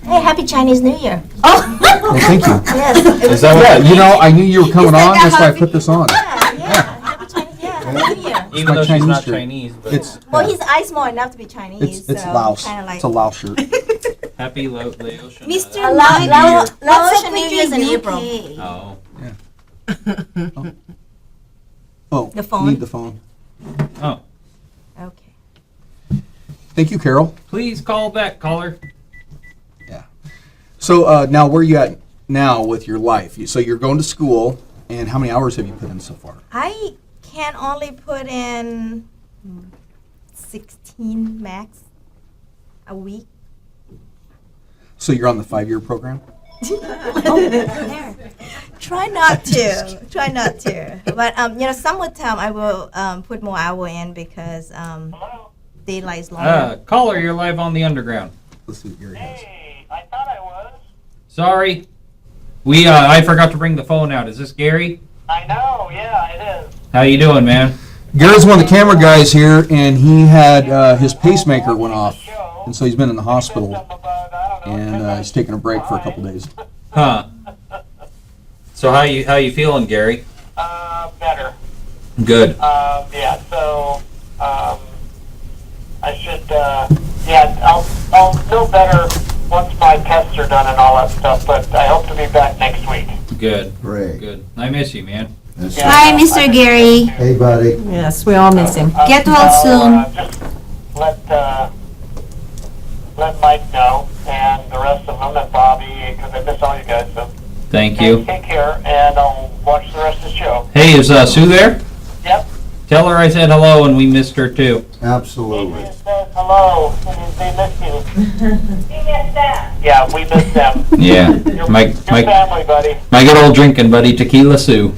Hey, happy Chinese New Year. Oh, Well, thank you. Yes. Is that Yeah, what? you know, I knew you were coming Is that on. the That's why I happy- put this on. Happy Chinese. Yeah, happy New Year. Even my though she's Chinese not shirt. Chinese, but It's Well, his eyes small enough to be Chinese. it's so Laos. Kinda like It's a Laos shirt. happy Laotian. Mr. La- Mike, La- what's Laotian up New with Year's in your April. UK? Oh. Oh, The phone? need the phone. Oh. Okay. Thank you, Carol. Please call back, caller. So now, where you at now with your life? So you're going to school, and how many hours have you put in so far? I can only put in 16 max a week. So you're on the 5-year program? Try not to. Try not to. But summertime I will put more hour in because daylight is longer. Caller, you're live on the underground. Let's see what Gary has. Hey, I thought I was. Sorry. I forgot to bring the phone out. Is this Gary? I know, yeah, it is. How you doing, man? Gary's one of the camera guys here, and he had his pacemaker went off, and so he's been in the hospital, and he's taking a break for a couple days. Huh. So how you feeling, Gary? Better. Good. Yeah, so, I should, I'll know better once my tests are done and all that stuff, but I hope to be back next week. Good. Great. Good. I miss you, man. Yeah. Hi, Mr. Gary. Hey, buddy. Yes, we all miss him. Get well soon. Just let Mike know and the rest of them and Bobby, because I miss all you guys, so. Thank you. Take care, and I'll watch the rest of the show. Hey, is Sue there? Yep. Tell her I said hello and we missed her too. Absolutely. Says hello, and they miss you. We miss them. Yeah, we miss them. Yeah. Your My family, buddy. good old drinking buddy, Tequila Sue.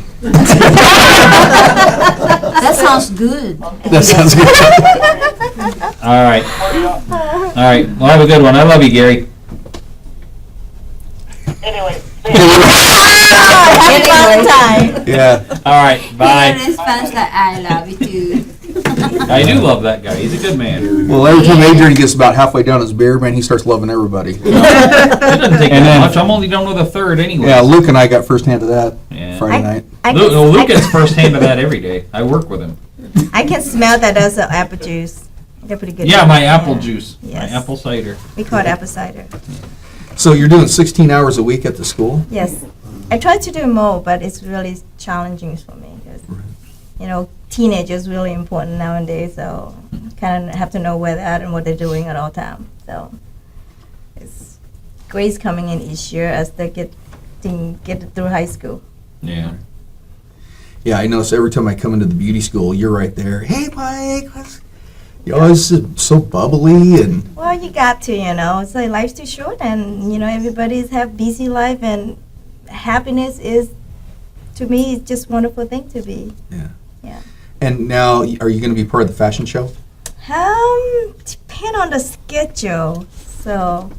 That sounds good. That sounds good. All right. All right. Well, have a good one. I love you, Gary. Anyway, Happy Valentine. Yeah. All right. Bye. In Spanish, like, I love you too. I do love that guy. He's a good man. Well, every time Adrian gets about halfway down his beer, man, he starts loving everybody. It doesn't take And that then- much. I'm only done with a third anyway. Yeah, Luke and I got first hand of that Yeah. Friday night. Luke gets first hand of that every day. I work with him. I can smell that as apple juice. They're pretty good. Yeah, my apple juice. Yes. My apple cider. We call it apple cider. So you're doing 16 hours a week at the school? Yes. I try to do more, but it's really challenging for me. 'Cause, you know, teenagers really important nowadays, so kind of have to know where they're at and what they're doing at all time. So it's grades coming in each year as they get through high school. Yeah. Yeah, I notice every time I come into the beauty school, you're right there. Hey, Mike. You're always so bubbly and Well, you got to, you know. It's like life's too short, and you know everybody's have busy life, and happiness is, to me, it's just a wonderful thing to be. And now, are you going to be part of the fashion show? Depend on the schedule. So,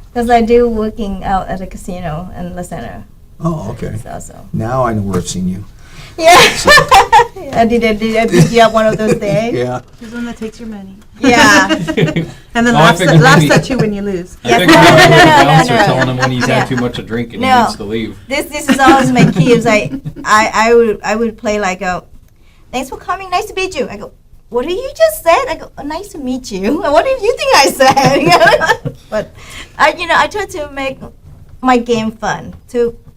because I do working out at a casino in La Center. Oh, okay. So. Now I know where I've seen you. Yeah. I did you have one of those days? Yeah. There's one that takes your money. Yeah. And then Oh, I figured laughs maybe- at you when you lose. I Yes. think I'm No, the no, bouncer no. telling him when he's Yeah. had too much to drink and he No. needs to leave. This is always my key. Is I would play like thanks for coming, nice to meet you. I go, what did you just said? I go, oh, nice to meet you. What did you think I said? But I try to make my game fun.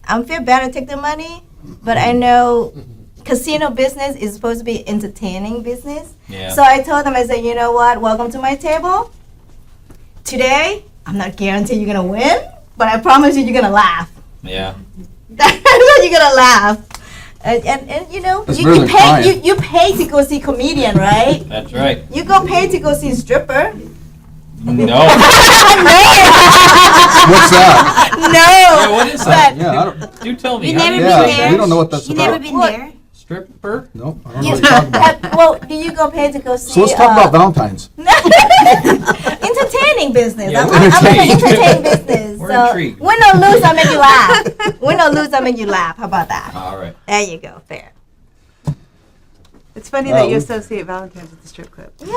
I feel better take the money, but I know casino business is supposed to be entertaining business. Yeah. So I told them, I said, you know what? Welcome to my table. Today, I'm not guaranteeing you're gonna win, but I promise you, you're gonna laugh. Yeah. You're gonna laugh. And you know, That's you, better you than pay crying. you pay to go see comedian, right? That's right. You go pay to go see stripper. No. What's that? Yeah, No. what is that? Yeah, I don't. Do tell me. You How never do been say there? that? We don't know what that's You about. never been What? there? Stripper? Nope, I don't know what you're talking about. Well, do you go pay to go see? So let's talk about Valentine's. entertaining business. Yeah, I'm we're in intrigued. entertaining business. We're so intrigued. win or lose, I make you laugh. Win or lose, I make you laugh. How about that? All right. There you go. Fair. It's funny that you we- associate Valentine's with the strip club. Yeah. So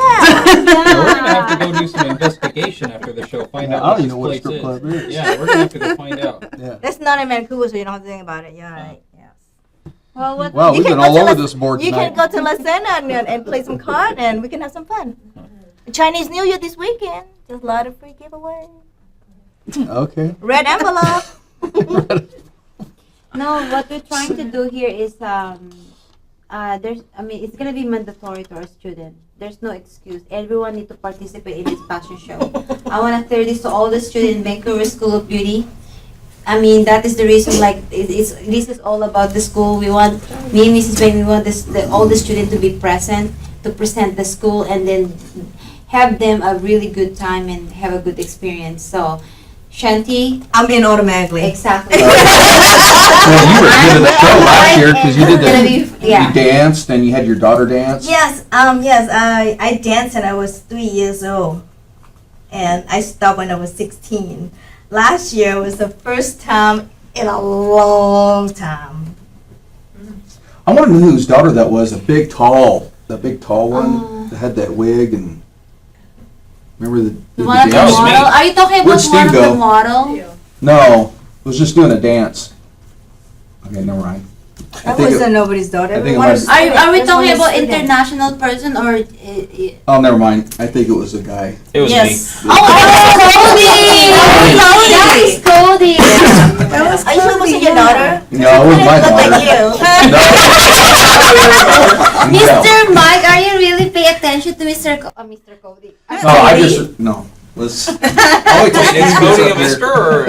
we're gonna have to go do some investigation after the show. Find Yeah, out I don't what even this know what a place strip is. club is. Yeah, we're gonna have to go find out. Yeah. That's not in Vancouver, so you don't have to think about it. You're right. Yes. Well, what? Wow, You we've can been go all to over La- this board You can tonight. go to La Cena and play some card, and we can have some fun. Chinese New Year this weekend. Just a lot of free giveaway. Okay. Red envelope. No, what we're trying to do here is it's gonna be mandatory to our student. There's no excuse. Everyone need to participate in this fashion show. I want to tell this to all the students in Vancouver School of Beauty. I mean, that is the reason. Like, this is all about the school. We want me and Mrs. Bain. We want all the students to be present to present the school and then have them a really good time and have a good experience. So, Shanti, I'm in automatically. exactly. Well, you were good at the show last year because you did Gonna the, be- yeah. you danced and you had your daughter dance. Yes, I danced when I was 3 years old, and I stopped when I was 16. Last year was the first time in a long time. I want to know whose daughter that was. That big tall one that had that wig and remember the One of the That was dance? me. model. Are you talking Where'd about one Steve of go? the model? No, it was just doing a dance. Okay, never mind. I That think wasn't it, nobody's daughter. I think it One was- of- Are we this one talking is about student. international person or? oh, never mind. I think it was a guy. It was Yes. me. Oh, that is Cody. That was Are you sure it wasn't your daughter? No, it was my Look daughter. like you. No. Mr. Mike, are you really pay attention to Mr. Cody? No, I just no. Let's. I'll wait till Steve Is gets Cody up a here. mister or?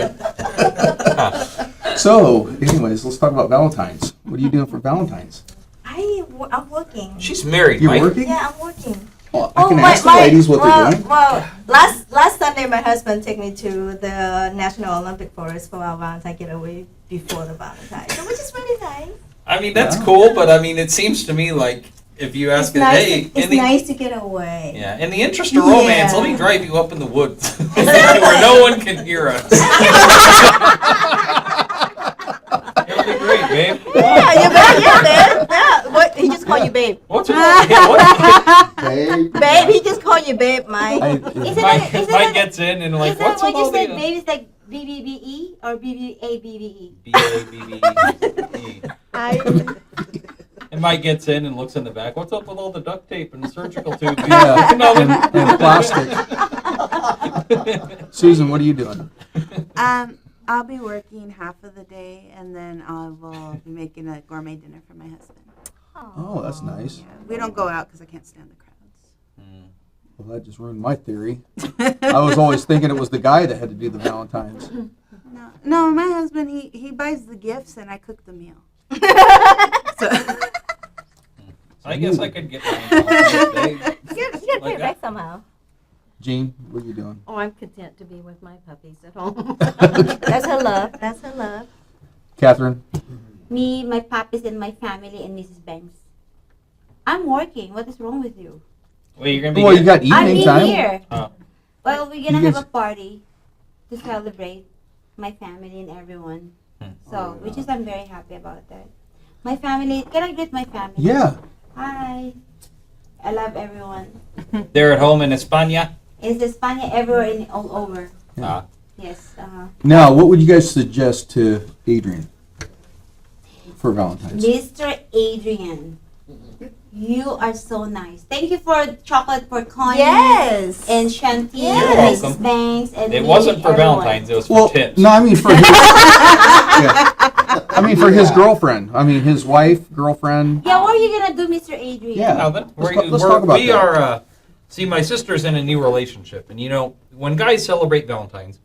So, anyways, let's talk about Valentine's. What are you doing for Valentine's? I'm working. She's married, You're Mike. working? Yeah, I'm working. Well, I can ask the ladies what they're doing. Well, last Sunday my husband took me to the National Olympic Forest for our Valentine getaway before the Valentine, so which is really nice. I mean, that's Yeah. cool, but I mean, it seems to me like if you ask It's it, nice. hey, It's in the nice to get away. yeah, in the interest of romance, let me Yeah. drive you up in the woods where no one can hear us. It'll be great, babe. Yeah, you bet. Yeah, man. Yeah. What? He just called you babe. What's wrong? Yeah, call you babe, Mike. Mike gets in and like, Is that what's what with you all said, the baby? It's like BBBE or BBABBE? B-A-B-B-E. I And Mike gets in and looks in the back. What's up with all the duct tape and the surgical tube? Yeah, Nothing. and plastic. Susan, what are you doing? I'll be working half of the day, and then I will be making a gourmet dinner for my husband. Oh, that's nice. Yeah, we don't go out because I can't stand the crowds. Well, that just ruined my theory. I was always thinking it was the guy that had to do the Valentine's. No, my husband he buys the gifts and I cook the meal. So I guess I could get my you gotta pay Like it back somehow. Jean, what are you doing? Oh, I'm content to be with my puppies at home. That's her love. That's her love. Catherine? Me, my puppies, and my family, and Mrs. Banks. I'm working. What is wrong with you? Wait, you're gonna be Well, you got I'm evening time. here. Oh. Well, we're gonna You have guys- a party to celebrate my family and everyone. So, which is I'm very happy about that. My family. Can I greet my family? Yeah. Hi. I love everyone. They're at home in España. It's España everywhere and all over. Ah. Yes. Now, what would you guys suggest to Adrian for Valentine's? Mr. Adrian, you are so nice. Thank you for chocolate for Connie. Yes. And Shanti You're and Mrs. welcome. Banks and It me, wasn't for everyone. Valentine's. It was for Well, tips. no, I mean for his, yeah. I mean for his girlfriend. I mean his wife, girlfriend. Yeah, what are you gonna do, Mr. Adrian? Yeah. Nothing. Let's talk about we that. are. See, my sister's in a new relationship, and you know, when guys celebrate Valentine's,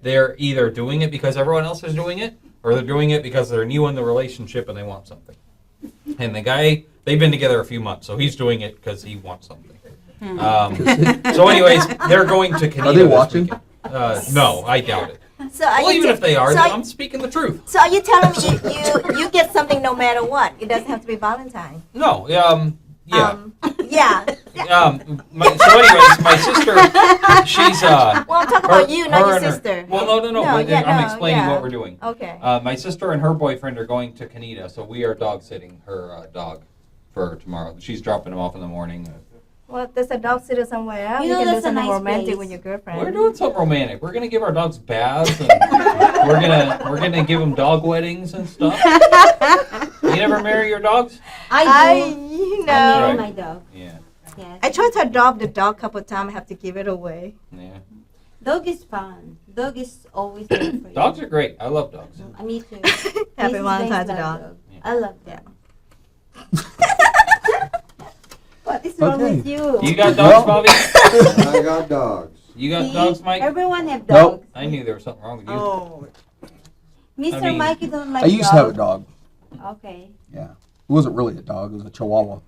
they're either doing it because everyone else is doing it, or they're doing it because they're new in the relationship and they want something. And the guy, they've been together a few months, so he's doing it because he wants something. So, anyways, they're going to Canada Are they this watching? weekend. No, I doubt it. So are Well, you even if they are, so I'm speaking the truth. So are you telling me you get something no matter what? It doesn't have to be Valentine. No, yeah. Yeah. So anyways, my sister, she's Well, I'm talking about you, not your and her- sister. Well, no. I'm explaining what we're doing. Okay. My sister and her boyfriend are going to Canada, so we are dog sitting her dog for tomorrow. She's dropping him off in the morning. Well, there's a dog sitter somewhere else. You You know, can do that's a something nice romantic place. with your girlfriend. We're doing something romantic. We're gonna give our dogs baths, and we're gonna give them dog weddings and stuff. You never marry your dogs? I do. you I know. marry Right. my dog. Yeah, Yes. I tried to adopt the dog a couple of times. I have to give it away. yeah. Dog is fun. Dog is always good for you. Dogs are great. I love dogs. Me too. Happy Mrs. Valentine's Banks dog. love Yeah. I love them. What is wrong Okay. with you? You got dogs, Bobby? I got dogs. You got See? dogs, Mike? Everyone have Nope. dogs. I knew there was something wrong with you. Oh. Mr. I mean- Mikey don't like I used to have a dog. Okay. Yeah. It wasn't really a dog, it was a chihuahua.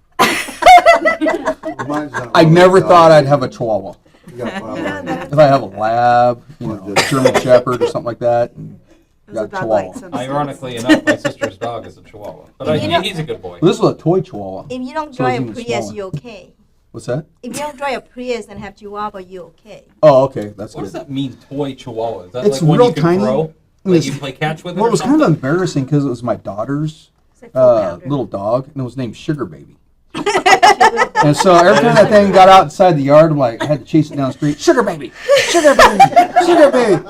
Mine's not I really never a dog. thought I'd have a chihuahua. You got Pablo. If I have a lab, you know, a German Shepherd or something like that, and There's a got a dog like chihuahua. some Ironically enough, my sister's dog is a chihuahua. But You know- he's a good boy. Well, this was a toy chihuahua. If you don't So drive it's a even Prius, smaller. you're okay. What's that? If you don't drive a Prius and have Chihuahua, you're okay. Oh, okay, that's What does good. that mean, toy chihuahua? Is that It's like one real you can tiny. throw? It Like was- you play catch with it Well, or it was kind something? of embarrassing because it was my daughter's It's like 4-pounder. little dog, and it was named Sugar Baby. And so every time that thing got outside the yard, I'm like, I had to chase it down the street. Sugar Baby, Sugar Baby, Sugar Baby.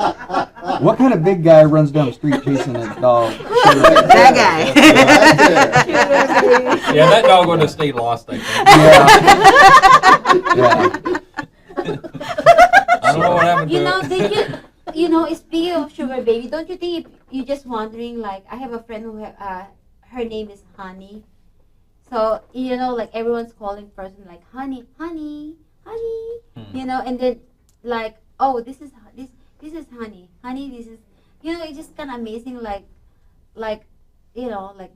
What kind of big guy runs down the street chasing a dog? Sugar Baby? That guy. Yeah, that dog would have stayed lost, I think. Yeah. I don't know what happened to You know, it. did you, speaking of sugar baby, don't you think you're just wondering, like, I have a friend who, her name is Honey. So, like everyone's calling person like, honey, honey, honey, and then like, oh, this is Honey, this is, it's just kind of amazing, like, like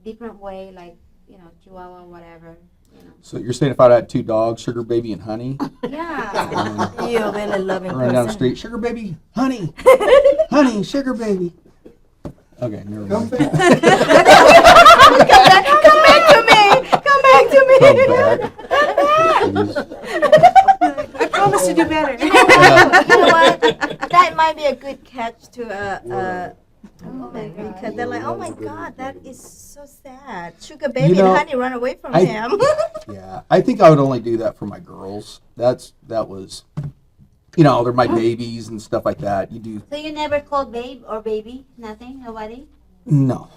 different way, like, Chihuahua, whatever, So you're saying if I had two dogs, Sugar Baby and Honey, Yeah. You're a really loving running down the person. street, Sugar Baby, Honey, Honey, Sugar Baby. Okay, never Come mind. back. Come back to me! Come back to me! Come back. I promise to do better. You know what? That might be a good catch to Oh my God. Because they're like, oh my God, that is so sad. Sugar baby know, and honey run away from I- him. Yeah, I think I would only do that for my girls. That was, they're my babies and stuff like that. You do So you never called babe or baby? Nothing? Nobody? no.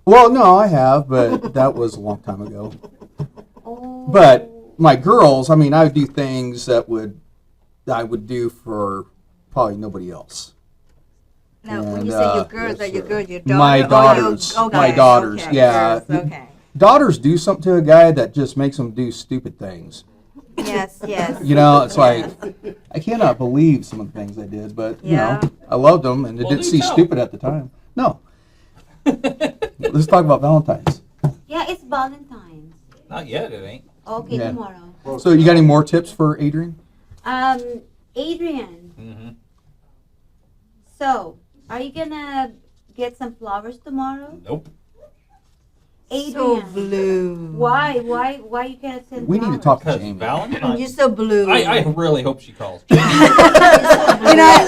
Well, no, I have, but that was a long time ago. Oh. But my girls, I would do things that I would do for probably nobody else. Now, when And, you say your girls, are your girls your daughter? my or your- daughters. okay, My daughters, okay, yeah. girls, okay. Daughters do something to a guy that just makes them do stupid things. Yes, yes. It's like, I cannot believe some of the things they did, but, Yeah. I loved them, and it Well, didn't do seem tell. stupid at the time. No. Let's talk about Valentine's. Yeah, it's Valentine's. Not yet, it ain't. Okay, Yeah. tomorrow. So you got any more tips for Adrian? Adrian, Mm-hmm. so are you gonna get some flowers tomorrow? Nope. So Adrian, blue. why you cannot send We need to flowers? talk to Because Jamie. Valentine's. You're so blue. I really hope she calls. You know,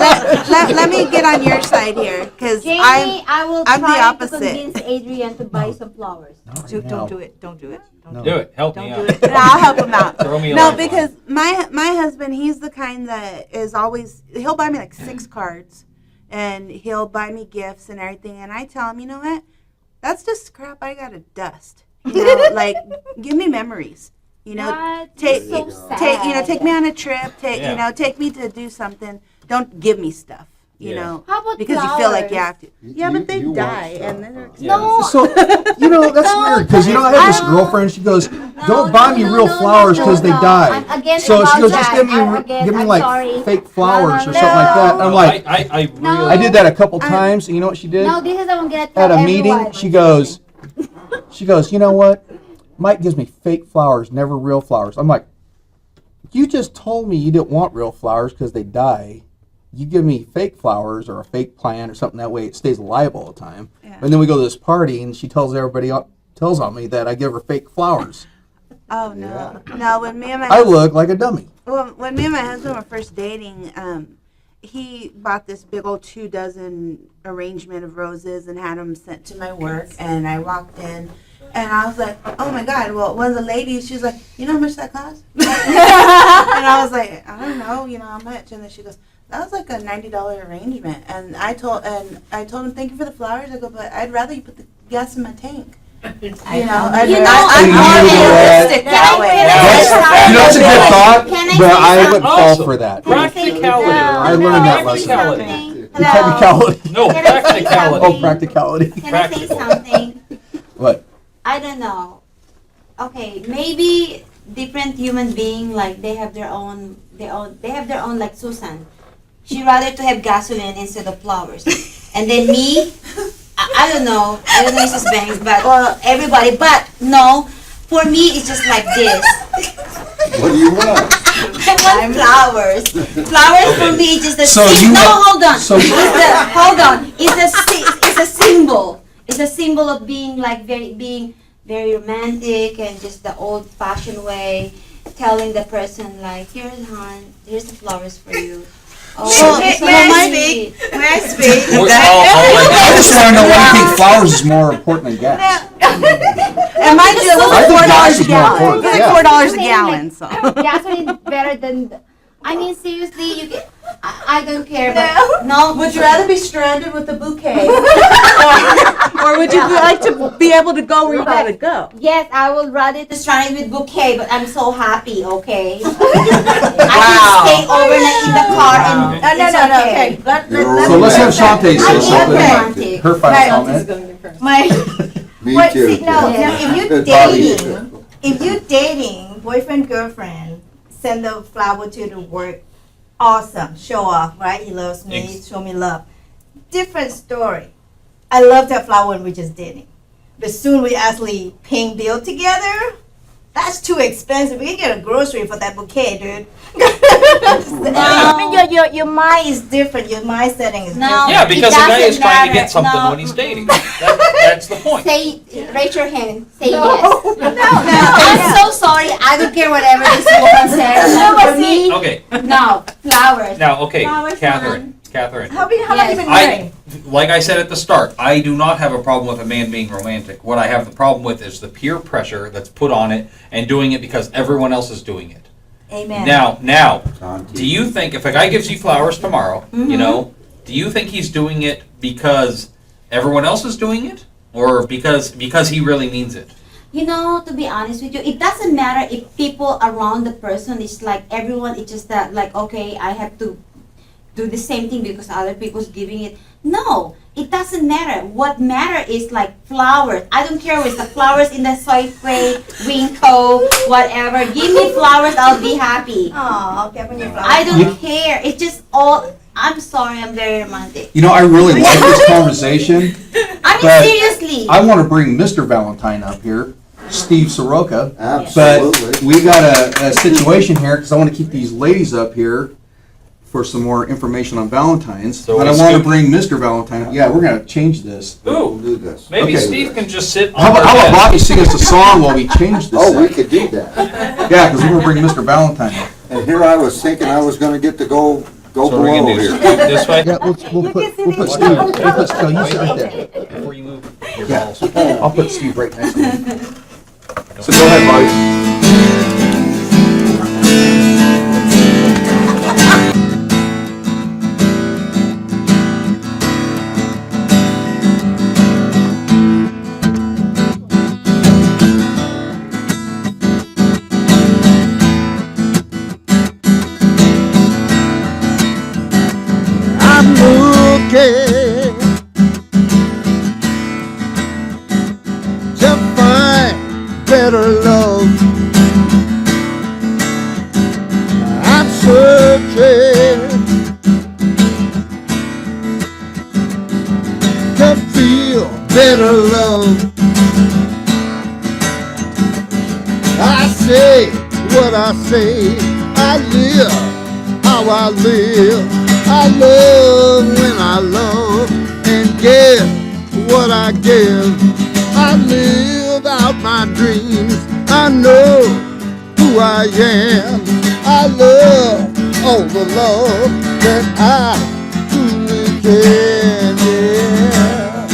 let me get on your side here, because Jamie, I'm I will I'm the try to opposite. convince Adrian to buy some flowers. Don't do it. Don't do it. Don't No. Do it. Help Don't me do out. it. I'll help him out. Throw me a No, lifeline. because my husband, he's the kind that is always, he'll buy me like 6 cards, and he'll buy me gifts and everything, and I tell him, you know what, that's just crap I gotta dust. Like, give me memories. What? Take It's so sad. take me on a trip. Yeah. Take me to do something. Don't give me stuff. You Yeah. know, How about because you feel like flowers? you have to. Yeah, but they You want die, stuff. and then they're No, So, that's weird, because, I have this girlfriend, she goes, don't buy me real flowers because they die. I'm against So she goes, about just that. give me, I'm against- I'm like sorry. fake flowers or No, something like that. And I'm like, I really. No. I did that a couple times, and you know what she did? No, this is what I'm gonna tell At a everyone. meeting, she goes, you know what? Mike gives me fake flowers, never real flowers. I'm like, you just told me you didn't want real flowers because they die. You give me fake flowers or a fake plant or something, that way it stays alive all the time. Yeah. And then we go to this party, and she tells on me that I give her fake flowers. Oh no, no. When me and my I look like a dummy. Well, when me and my husband were first dating, he bought this big old 24 arrangement of roses and had them sent to my work. And I walked in, and I was like, "Oh my God!" Well, one of the ladies, she was like, "You know how much that cost?" And I was like, "I don't know, how much?" And then she goes, "That was like a $90 arrangement." And I told him, "Thank you for the flowers." I go, "But I'd rather you put the gas in my tank." I'm You know, more realistic that way. That's a good thought, Can I but say I something? wouldn't fall for that. Practicality. I learned that lesson. Practicality. Practicality. No, Can I say practicality. Oh, practicality. Can I say something? What? I don't know. Okay, maybe different human being, like they have their own like Susan. She rather to have gasoline instead of flowers. And then me, I don't know Mrs. Banks, but everybody, but no, for me it's just like this. What do you want? I want flowers. Flowers for me is just a So symbol. you No, want- hold on. so- Hold on. It's a symbol. It's a symbol of being very romantic and just the old-fashioned way, telling the person like, here's the flowers for you. Oh, it's so sweet. May I speak? I just want to know why you think flowers is more important than gas. And mind you, it was I like think gas $4 is a more gallon. It important. was Yeah. like $4 a Saying, gallon. So. Gasoline is better than. I mean, seriously, you get. I don't care. But no. Would you rather be stranded with a bouquet, or would you like to be able to go where you gotta go? Yes, I would rather to try it with bouquet, but I'm so happy. Okay. I can stay overnight in the car and it's okay. So let's have Shantae say I something. need Her final comment. Me Wait, too. see, no, if you're dating, boyfriend, girlfriend, send a flower to the work, awesome, show off, right? He loves me, show me love. Different story. I love that flower when we're just dating. But soon we actually paying bill together. That's too expensive. We can get a grocery for that bouquet, dude. I mean, your mind is different. Your mind setting is No. different. Yeah, because the guy is doesn't trying to matter. get something No. when he's dating. That's the point. Raise your hand. Say yes. No, I'm so sorry. I will care whatever this woman says. For me, Okay, no, flowers. now, okay, Flowers, Catherine. How long Yes. have you been married? Like I said at the start, I do not have a problem with a man being romantic. What I have the problem with is the peer pressure that's put on it and doing it because everyone else is doing it. Amen. Now, On do TV. you think if a guy gives you flowers tomorrow, you know, do you think he's doing it because everyone else is doing it, or because he really means it? You know, to be honest with you, it doesn't matter if people around the person is like everyone. It's just that like, okay, I have to do the same thing because other people's giving it. No, it doesn't matter. What matter is like flowers. I don't care if it's the flowers in the soy spray, Winco, whatever. Give me flowers, I'll be happy. Oh, okay, when you're I don't care. It's just all. I'm sorry, I'm very romantic. You know, I really like this conversation. I mean, But seriously. I want to bring Mr. Valentine up here, Steve Soroka. Absolutely. But we got a situation here because I want to keep these ladies up here for some more information on Valentine's. So but I we want to scoop- bring Mr. Valentine. Yeah, we're going to change this. We'll Ooh, do this. maybe Okay. Steve can just sit on How our about bed. Bobby sing us a song while we change this? Oh, we could do that. Yeah, because we're going to bring Mr. Valentine up. And here I was thinking I was gonna get to go So we're below gonna do here. Steve this way Yeah, we'll put Steve. You sit right there. before you move your Yeah. balls. I'll put Steve right next to him. So go ahead, Bobby. I'm looking to find better love. I'm searching to feel better love. I say what I say, I live how I live. I love when I love and give what I give. I live out my dreams. I know who I am. I love all the love that I truly can. Yeah.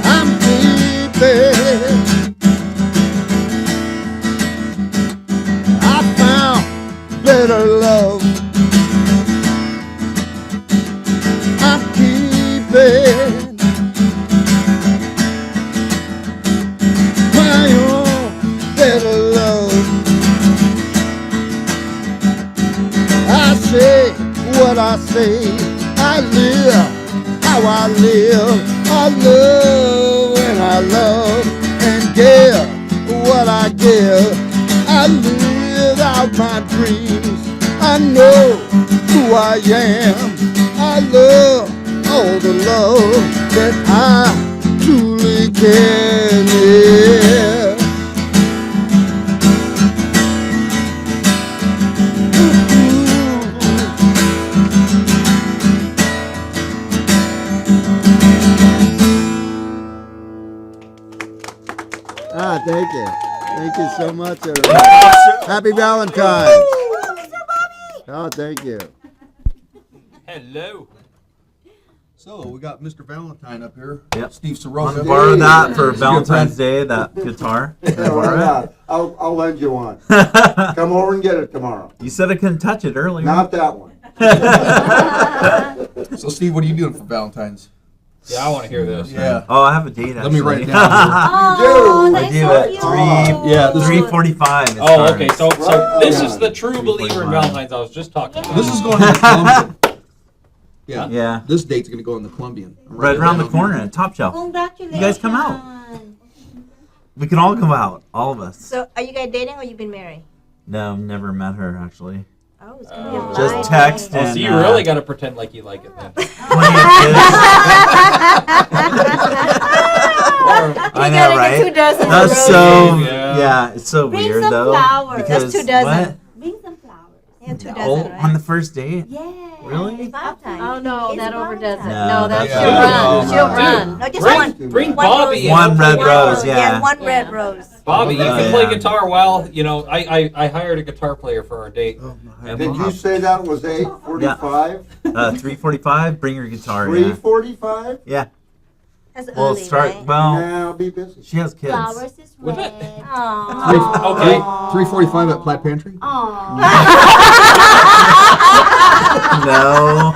I'm deep. I found better love. I'm keeping my own better love. I say what I say. I live how I live. I love when I love and give what I give. I live out my dreams. I know who I am. I love all the love that I truly can. Yeah. Ah, thank you. Thank you so much, everybody. Happy Valentine's. Oh, thank you. Hello. So we got Mr. Valentine up here. Yep. Steve Want Soroka. to borrow that for Your Valentine's friend. Day, that guitar? Can I Yeah, why borrow not? I'll lend you one. it? Come over and get it tomorrow. You said I couldn't touch it earlier. Not that one. So Steve, what are you doing for Valentine's? Yeah, I want to hear this. Yeah. Oh, I have a date actually. Let me write it down here. Oh, Dude, I that's do so at cute. Yeah, this is- 3:45. Oh, okay. So Right this on. is the true believer in Valentine's I was just talking about. This is going to the Columbian. Yeah. Yeah. This date's going to go in the Columbian. I'm Right writing around it the down. corner at Top Shelf. Congratulations. You guys come out. We can all come out, all of us. So, are you guys dating or you've been married? No, never met her actually. Oh, it's gonna be a Just blind text date. Oh, and so you really got to pretend like you like it then. plenty of kids. That's roses. so Yeah. yeah. It's so Bring weird some though. flowers. Because That's 2 dozen. Bring some flowers. Yeah, 2 what? dozen, Oh, right? on the first date? Yeah. Really? Valentine's. Oh, no, It's that overdoes it. Valentine's. No, No, that's, that's she'll not- run. no, She'll no. run. No, just Bring one Bobby rose. in. One red One rose, yeah. one Yeah. red rose. Bobby, you Oh, can play yeah. guitar well. You know, I hired a guitar player for our date. And Did you say that was 8:45? 3:45. Bring your guitar. 3:45? Yeah. That's We'll early, start. right? Well, Nah, I'll be busy. she has kids. Flowers is Would red. it- Aw. Okay. 3:45 at Plaid Pantry. Aww. No.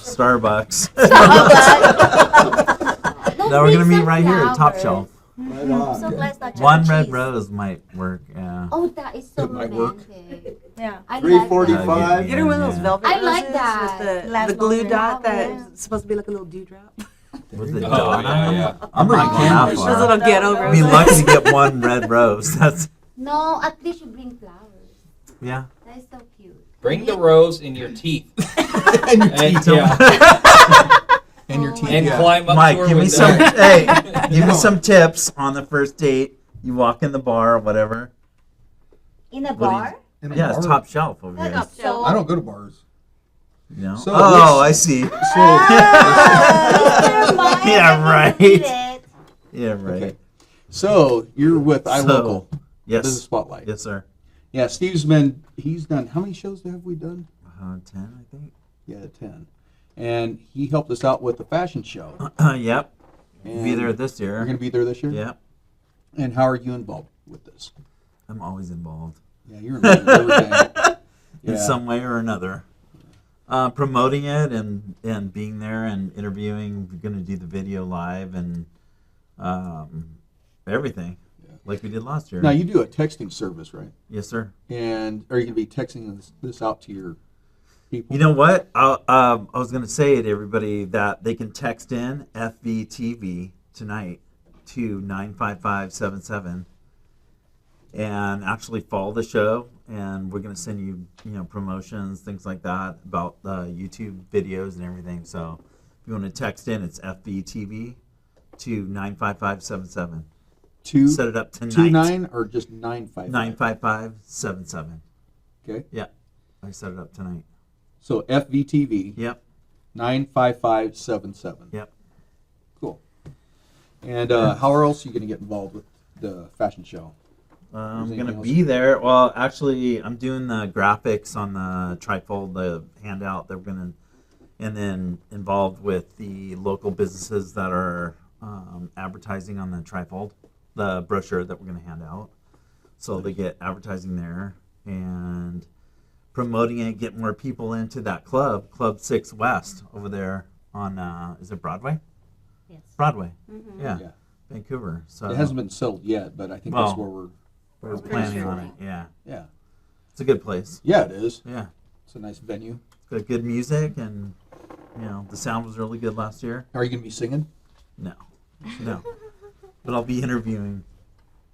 Starbucks. No, we're gonna meet right here at Top Shelf. Right on. So glad it's not Chuck E. One red Cheese. rose might work. Yeah. Oh, that is so It might work. romantic. Yeah. I like 3:45. Get her one of those Yeah. velvet I like roses that. with the Last glue longer. dot Yeah. that's supposed to be like a little dewdrop. With the Oh, dot yeah, on it? yeah. I'm not going that Those far. little ghetto I'd be roses. lucky to get one red rose. That's No, at least you bring flowers. yeah. That is so cute. Bring the rose in your teeth. And your And, teeth. yeah, And your teeth. and yeah. climb up Mike, to her give me with some. that. Hey, give me some tips on the first date. You walk in the bar or whatever. In a What do you- bar? In a Yeah, it's bar. top shelf over here. Top shelf. I don't go to bars. You know? So Oh, which- I see. So, Yeah, right. It. Yeah, right. okay. So you're with So, iLocal Business Yes. Spotlight. Yes, sir. Yeah, he's done, how many shows have we done? 10, I think. Yeah, 10. And he helped us out with the fashion show. Yep. And Be there this You're year. going to be there this year? Yep. And how are you involved with this? I'm always involved Yeah, you're involved in everything. in Yeah. some way or another. Promoting it and being there and interviewing. We're going to do the video live and everything like we did last year. Now, you do a texting service, right? Yes, sir. And are you going to be texting this out to your people? You know what? I was going to say to everybody that they can text in FVTV tonight to 95577 and actually follow the show. And we're going to send you, promotions, things like that about YouTube videos and everything. So if you want to text in, it's FVTV to 95577. Set it up tonight. 29 or just 955? 95577. Okay. Yeah. I set it up tonight. So FVTV Yep. 95577. Yep. Cool. And how else are you going to get involved with the fashion show? I'm anything going to else? be there. Well, actually, I'm doing the graphics on the trifold, the handout that we're going to, and then involved with the local businesses that are advertising on the trifold, the brochure that we're going to hand out. So they get advertising there and promoting it, get more people into that club, Club 6 West over there on, is it Broadway? Yes. Broadway, Mm-hmm. yeah, Yeah. Vancouver. So It hasn't been settled yet, but I think Well, that's where we're planning on it, yeah. Yeah. It's a good place. Yeah, it is. Yeah. It's a nice venue. It's got good music and, the sound was really good last year. Are you going to be singing? No. No. But I'll be interviewing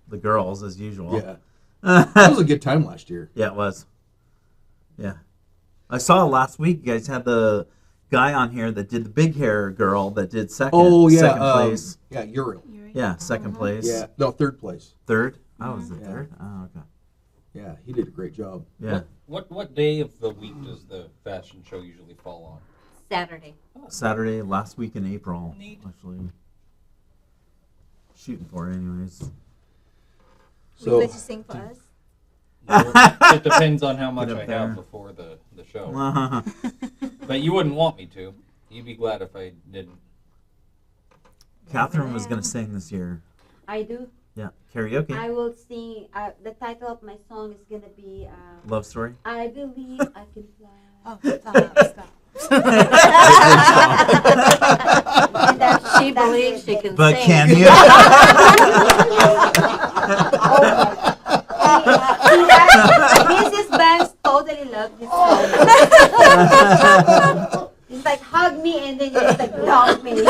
the girls as usual. Yeah. That was a good time last year. Yeah, it was. Yeah. I saw last week you guys had the guy on here that did the big hair girl that did second. Oh, yeah. Second place. Yeah, Uriel. Yeah, second place. Yeah. No, third place. Third? Oh, was it Yeah. third? Oh, okay. Yeah, he did a great job. Yeah. What day of the week does the fashion show usually fall on? Saturday. Saturday, last week in April, Neat. actually. Shooting for it anyways. Will So, you let you sing for us? It depends on how much Get up I there. have before the show. But you wouldn't want me to. You'd be glad if I didn't. Catherine was going to sing this year. I do. Yeah, karaoke. I will sing. The title of my song is gonna be Love story. "I Believe I Can Fly." Oh, stop. And that's- She that's believes it. she can But sing. can you? Mrs. Banks totally loved this song. It's like hug me and then just like love me.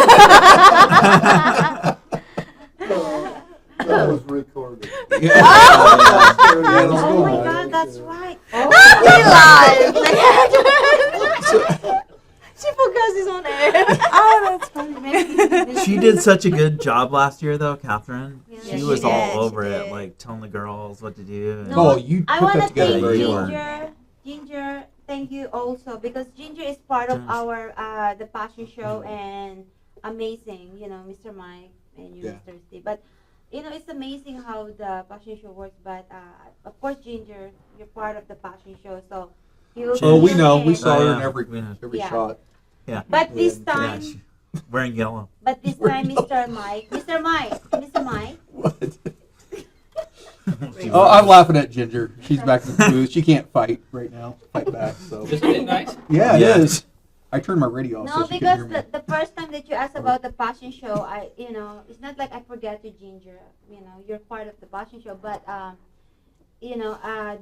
That was recorded. yeah. Oh my God, that's right. She forgot she's on air. Oh, that's funny. Maybe She did such a good job last year, though, Catherine. Yeah. She Yeah, was she all did, over she it, did. like telling the girls what to do. and- Oh, you I put want that to together thank very well. Ginger. Thank you also because Ginger is part of Ginger. our the fashion show and amazing. You know, Mr. Mike and you, Yeah. Mr. Steve. But you know, it's amazing how the fashion show works. But of course, Ginger, you're part of the fashion show, so you. Oh, we you're know. We in. saw her in Yeah. every Yeah. every shot. Yeah. But this Yeah, time, she- wearing yellow. but this time, Mr. Mike, Mr. Mike. What? Oh, I'm laughing at Ginger. She's back in the booth. She can't fight right now. Fight back. So Isn't it nice? yeah, Yeah. it is. I turned my radio off No, so she because couldn't hear me. the first time that you asked about the fashion show, it's not like I forget you, Ginger. You know, you're part of the fashion show, but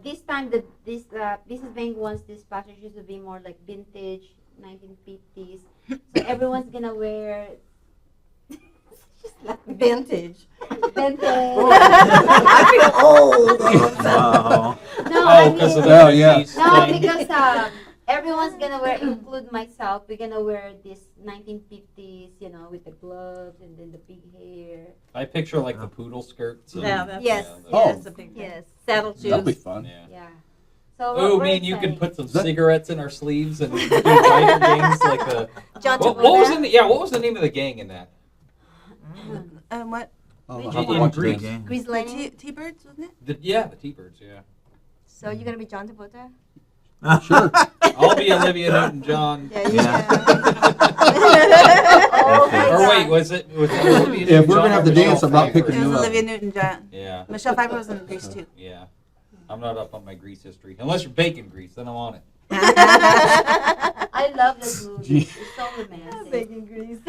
this time this Bank wants this fashion show to be more like vintage, 1950s. So everyone's gonna wear. Vintage. Vintage. I feel old. Wow. No, Oh, because of the Oh, yeah. 50s No, thing. because everyone's gonna wear, include myself. We're gonna wear this 1950s, with the gloves and then the big hair. I picture like the poodle skirts. And, Yeah, that's, Yes. Oh. that's a big thing. Yes. Saddle That'll be shoes. fun. Yeah. Yeah. So Oh, we're me and you could excited. put some Is that- cigarettes in our sleeves and do biker gangs like the. John What Travolta. was what was the name of the gang in that? What? Oh, In how In much Greece. is- Grease The Lightning. T-Birds, wasn't it? The T-Birds. Yeah. So you're gonna be John Travolta? Sure. I'll be Olivia Newton-John. Yeah. Yeah. Oh my Or wait, God. was it Olivia If we're Newton-John gonna have or to dance, Michelle I'm not Pfeiffer? picking It you was up. Olivia Newton-John. Yeah, Michelle Pfeiffer was in Grease too. yeah. I'm not up on my Grease history. Unless you're bacon grease, then I'm on it. I love this movie. Gee. It's so romantic. Bacon grease.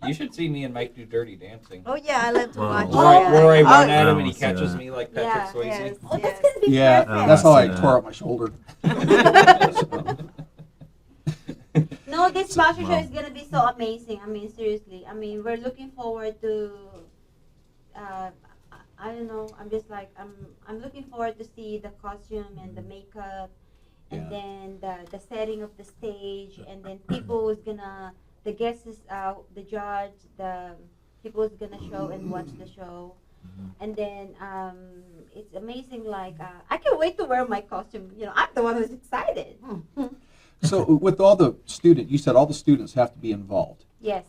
You should see me and Mike do Dirty Dancing. Oh yeah, I love to Wow. watch. Where I it. run at I him and he wanna see catches that. me like Yeah, Patrick Swayze. Yes. Oh, that's yes. gonna be Yeah, perfect. that's how I see that. tore up my shoulder. No, this fashion show Wow. is gonna be so amazing. I mean, seriously. I mean, we're looking forward to. I don't know. I'm just like I'm looking forward to see the costume and the makeup, and Yeah. then the setting of the stage, and then people who's gonna the guests is the judge, the people who's gonna show and watch the show, and then it's amazing. Like I can't wait to wear my costume. I'm the one who's excited. So with all the you said all the students have to be involved. Yes.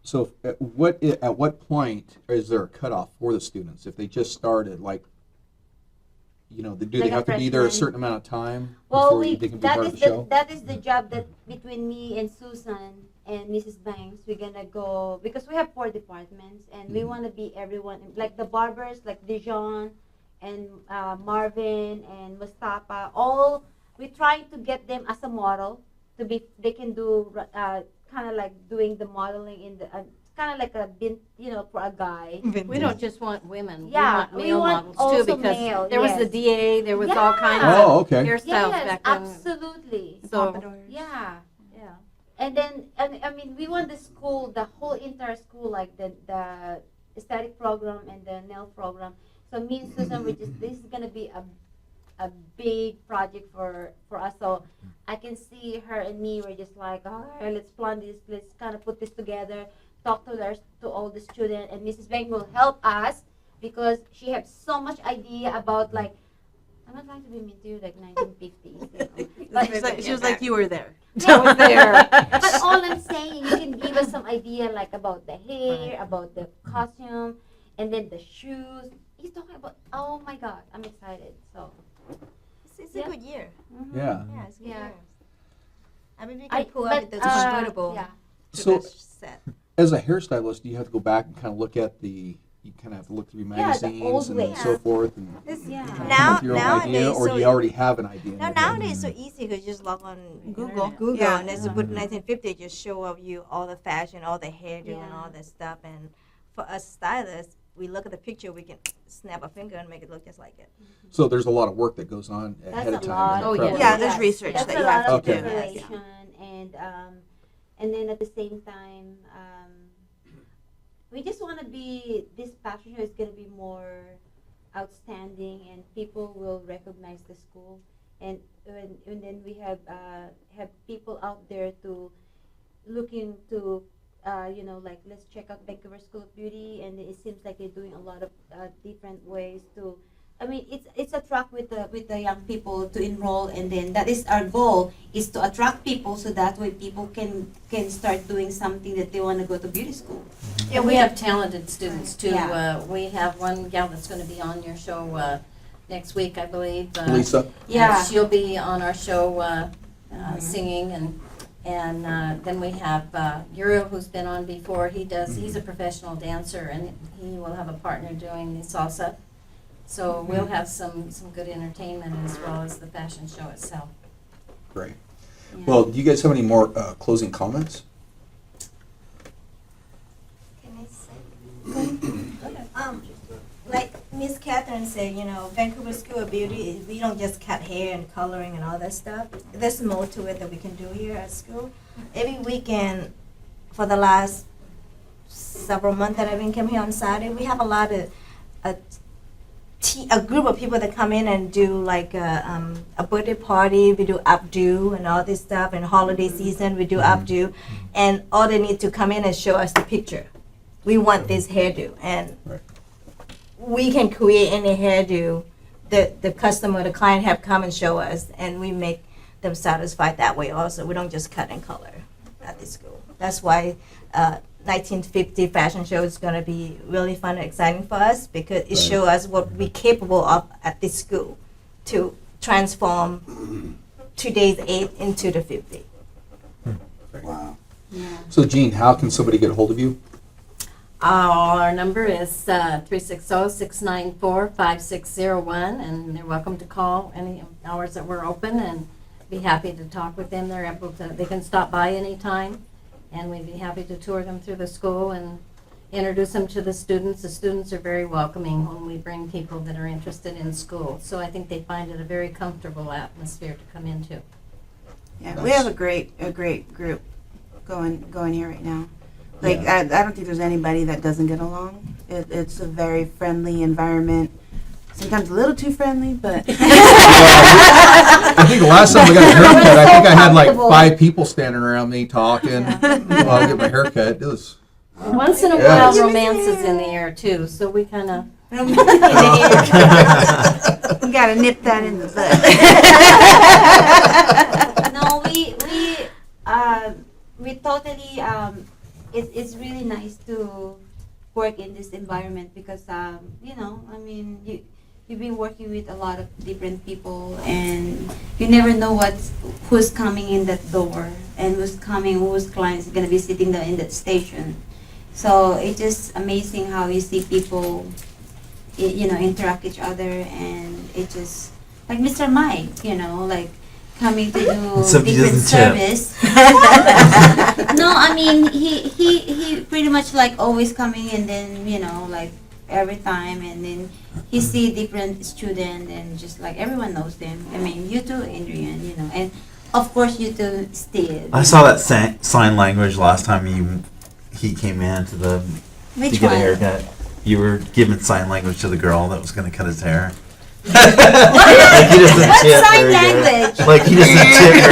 So at what point is there a cutoff for the students if they just started? Like, do they Like a have to be there a freshman? certain amount of time Well, before they can be part of the show? that is the job that between me and Susan and Mrs. Banks, we're gonna go because we have 4 departments and we want to be everyone like the barbers, like Dijon and Marvin and Mustafa. All we're trying to get them as a model to be. They can do kind of like doing the modeling in the kind of like a bin, for a guy. We don't just want women. Yeah, we we want male want models too also because male, there was the yes. DA, there was all kinds Yeah. of Oh, okay. hairstyles Yes, back then. absolutely. So Pompadours. Yeah. yeah. And then, I mean, we want the school, the whole entire school, like the aesthetic program and the nail program. So me and Susan, this is gonna be a big project for us. So I can see her and me. We're just like, all right, let's plan this. Let's kind of put this together. Talk to all the students, and Mrs. Bang will help us because she has so much idea about like. I'm not trying to be mean to you, like 1950s. But She was like, you were there. I was there. but all I'm saying, you can give us some idea like about the hair, about the costume, and then the shoes. He's talking about, oh my God, I'm excited. So, It's Yeah. a good year. Yeah. Yeah, it's a good Yeah. year. I mean, we can pull out the convertible yeah. to So- the set. As a hairstylist, do you have to go back and kind of look at you kind of have to look through Yeah, the magazines old and way. so forth and Yeah. come Now- up with your own idea, nowadays, or do so- you already have an idea? in No, your head? nowadays it's so easy because you just log on Google, Yeah. and it's put 1950, just show up you all the fashion, all the hairdo, and Yeah. all that stuff. And for us stylists, we look at the picture, we can snap a finger and make it look just like it. So there's a lot of work that goes on ahead That's of a time. lot. in the Oh, yeah. prep. Yeah, there's research That's that a you lot have of to do. preparation, and then at the same time, we just want to be. This fashion show is going to be more outstanding, and people will recognize the school, and then we have people out there to looking to, like let's check out Vancouver School of Beauty, and it seems like they're doing a lot of different ways to. I mean, it's attract with the young people to enroll, and then that is our goal, is to attract people so that way people can start doing something that they want to go to beauty school. Yeah, we have talented students too. Yeah. We have one gal that's going to be on your show next week, I believe. Lisa. Yeah. And she'll be on our show singing, and then we have Uriel, who's been on before. He's a professional dancer, and he will have a partner doing the salsa. So we'll have some good entertainment as well as the fashion show itself. Great. Yeah. Well, do you guys have any more closing comments? Can I say? Like Miss Catherine said, Vancouver School of Beauty, we don't just cut hair and coloring and all that stuff. There's more to it that we can do here at school. Every weekend, for the last several months that I've been coming here on Saturday, we have a lot of a group of people that come in and do like a birthday party. We do updo and all this stuff. And holiday season, we do updo, and all they need to come in and show us the picture. We want this hairdo, and we can create any hairdo that the customer, the client have come and show us, and we make them satisfied that way also. We don't just cut and color at this school. That's why 1950 fashion show is going to be really fun and exciting for us, because it shows us what we're capable of at this school to transform today's 8 into the 50. Wow. Yeah. So, Jean, how can somebody get a hold of you? Our number is 360-694-5601, and they're welcome to call any hours that we're open, and be happy to talk with them. They can stop by anytime, and we'd be happy to tour them through the school and introduce them to the students. The students are very welcoming when we bring people that are interested in school, so I think they find it a very comfortable atmosphere to come into. Yeah, we have a great group going here right now. Like, I don't think there's anybody that doesn't get along. It's a very friendly environment. Sometimes a little too friendly, but I think the last time we got a haircut, I think I had like 5 people standing around me talking while I get my haircut. It was. Once in a while, romance is in the air too, so we kind of. we gotta nip that in the bud. No, we totally. It's really nice to work in this environment because you've been working with a lot of different people, and you never know who's coming in that door and whose clients is gonna be sitting there in that station. So it's just amazing how you see people, interact with each other, and it just like Mr. Mike, like coming to do different service. No, I mean he pretty much like always coming, and then like every time, and then he see different student, and just like everyone knows them. I mean, you too, Adrian, and of course you too, Steve. I saw that sign language last time he came in to Which get a one? haircut. You were giving sign language to the girl that was going to cut his hair. What? Like he doesn't What tip sign very good. language? Like he doesn't tip very well.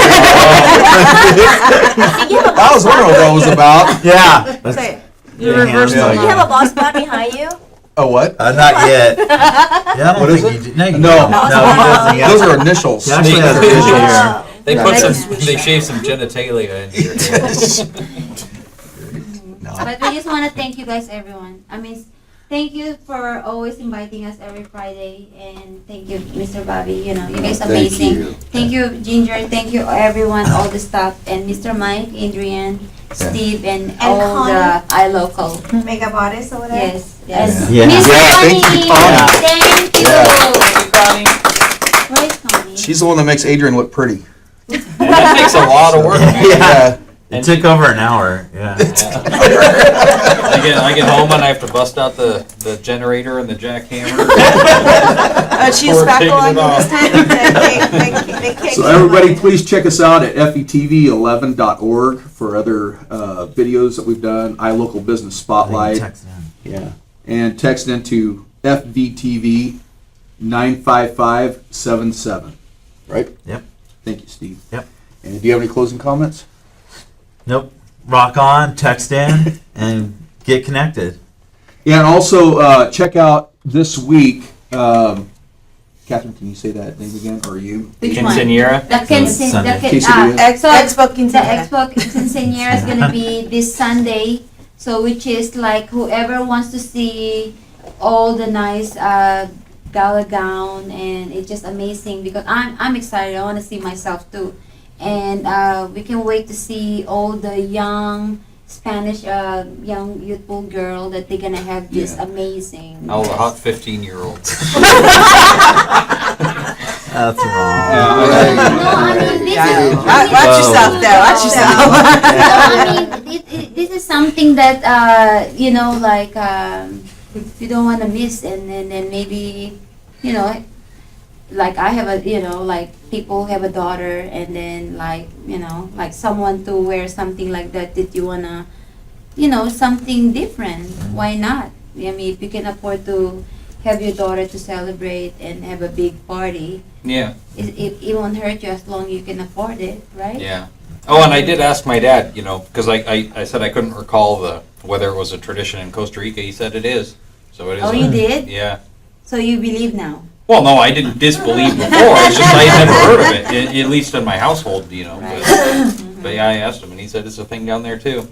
I was wondering what that was about. Yeah. That's- Say it. You yeah, reverse hands the like You have a boss bot behind you? Oh, what? Not yet. Yeah, I don't What is think it? he did. No, No. he doesn't yet. Those are initials. He actually has a They- visual here. Oh. They Right. they shave some genitalia in here. But we just want to thank you guys, everyone. I mean, thank you for always inviting us every Friday, and thank you, Mr. Bobby. You guys Thank amazing. you. Thank you, Ginger. Thank you, everyone, all the staff, and Mr. Mike, Adrian, Steve, and all the iLocal. Makeup artist or whatever? Yes, yes. Yeah. Miss Yeah, thank you, Connie. Connie. Thank you. Yeah. Where is Connie? She's the one that makes Adrian look pretty. That takes a lot of work. Man. Yeah. It took over an hour. Yeah. I get home and I have to bust out the generator and the jackhammer. She Or spackle taking on it you off. this time? They kicked So you everybody, away. please check us out at FETV11.org for other videos that we've done. iLocal Business Spotlight. Text in. Yeah. And text into FVTV 95577. Right? Yep. Thank you, Steve. Yep. And do you have any closing comments? Nope. rock on, text in, and get connected. Yeah, and also check out this week. Catherine, can you say that name again, or you? Which one? Quinceañera? The Sunday. Quesadilla. so Expo the Expo Quinceañera is gonna be this Sunday. So which is like whoever wants to see all the nice gala gown, and it's just amazing because I'm excited. I want to see myself too, and we can wait to see all the young Spanish young youthful girl that they're gonna have this amazing. All the hot 15-year-olds. That's wrong. No, I mean this is. Watch yourself there. Watch yourself. I mean, this is something that you know, like you don't want to miss, and then maybe, you know, like I have a, you know, like people have a daughter, and then like, you know, like someone to wear something like that you wanna, you know, something different. Why not? I mean, if you can afford to have your daughter to celebrate and have a big party, Yeah. it won't hurt you as long as you can afford it, right? Yeah. Oh, and I did ask my dad, you know, because I said I couldn't recall whether it was a tradition in Costa Rica. He said it is. So it is. Oh, you did? Yeah. So you believe now? Well, no, I didn't disbelieve before. It's just I had never heard of it, at least in my household, you know. But yeah, I asked him, and he said it's a thing down there too.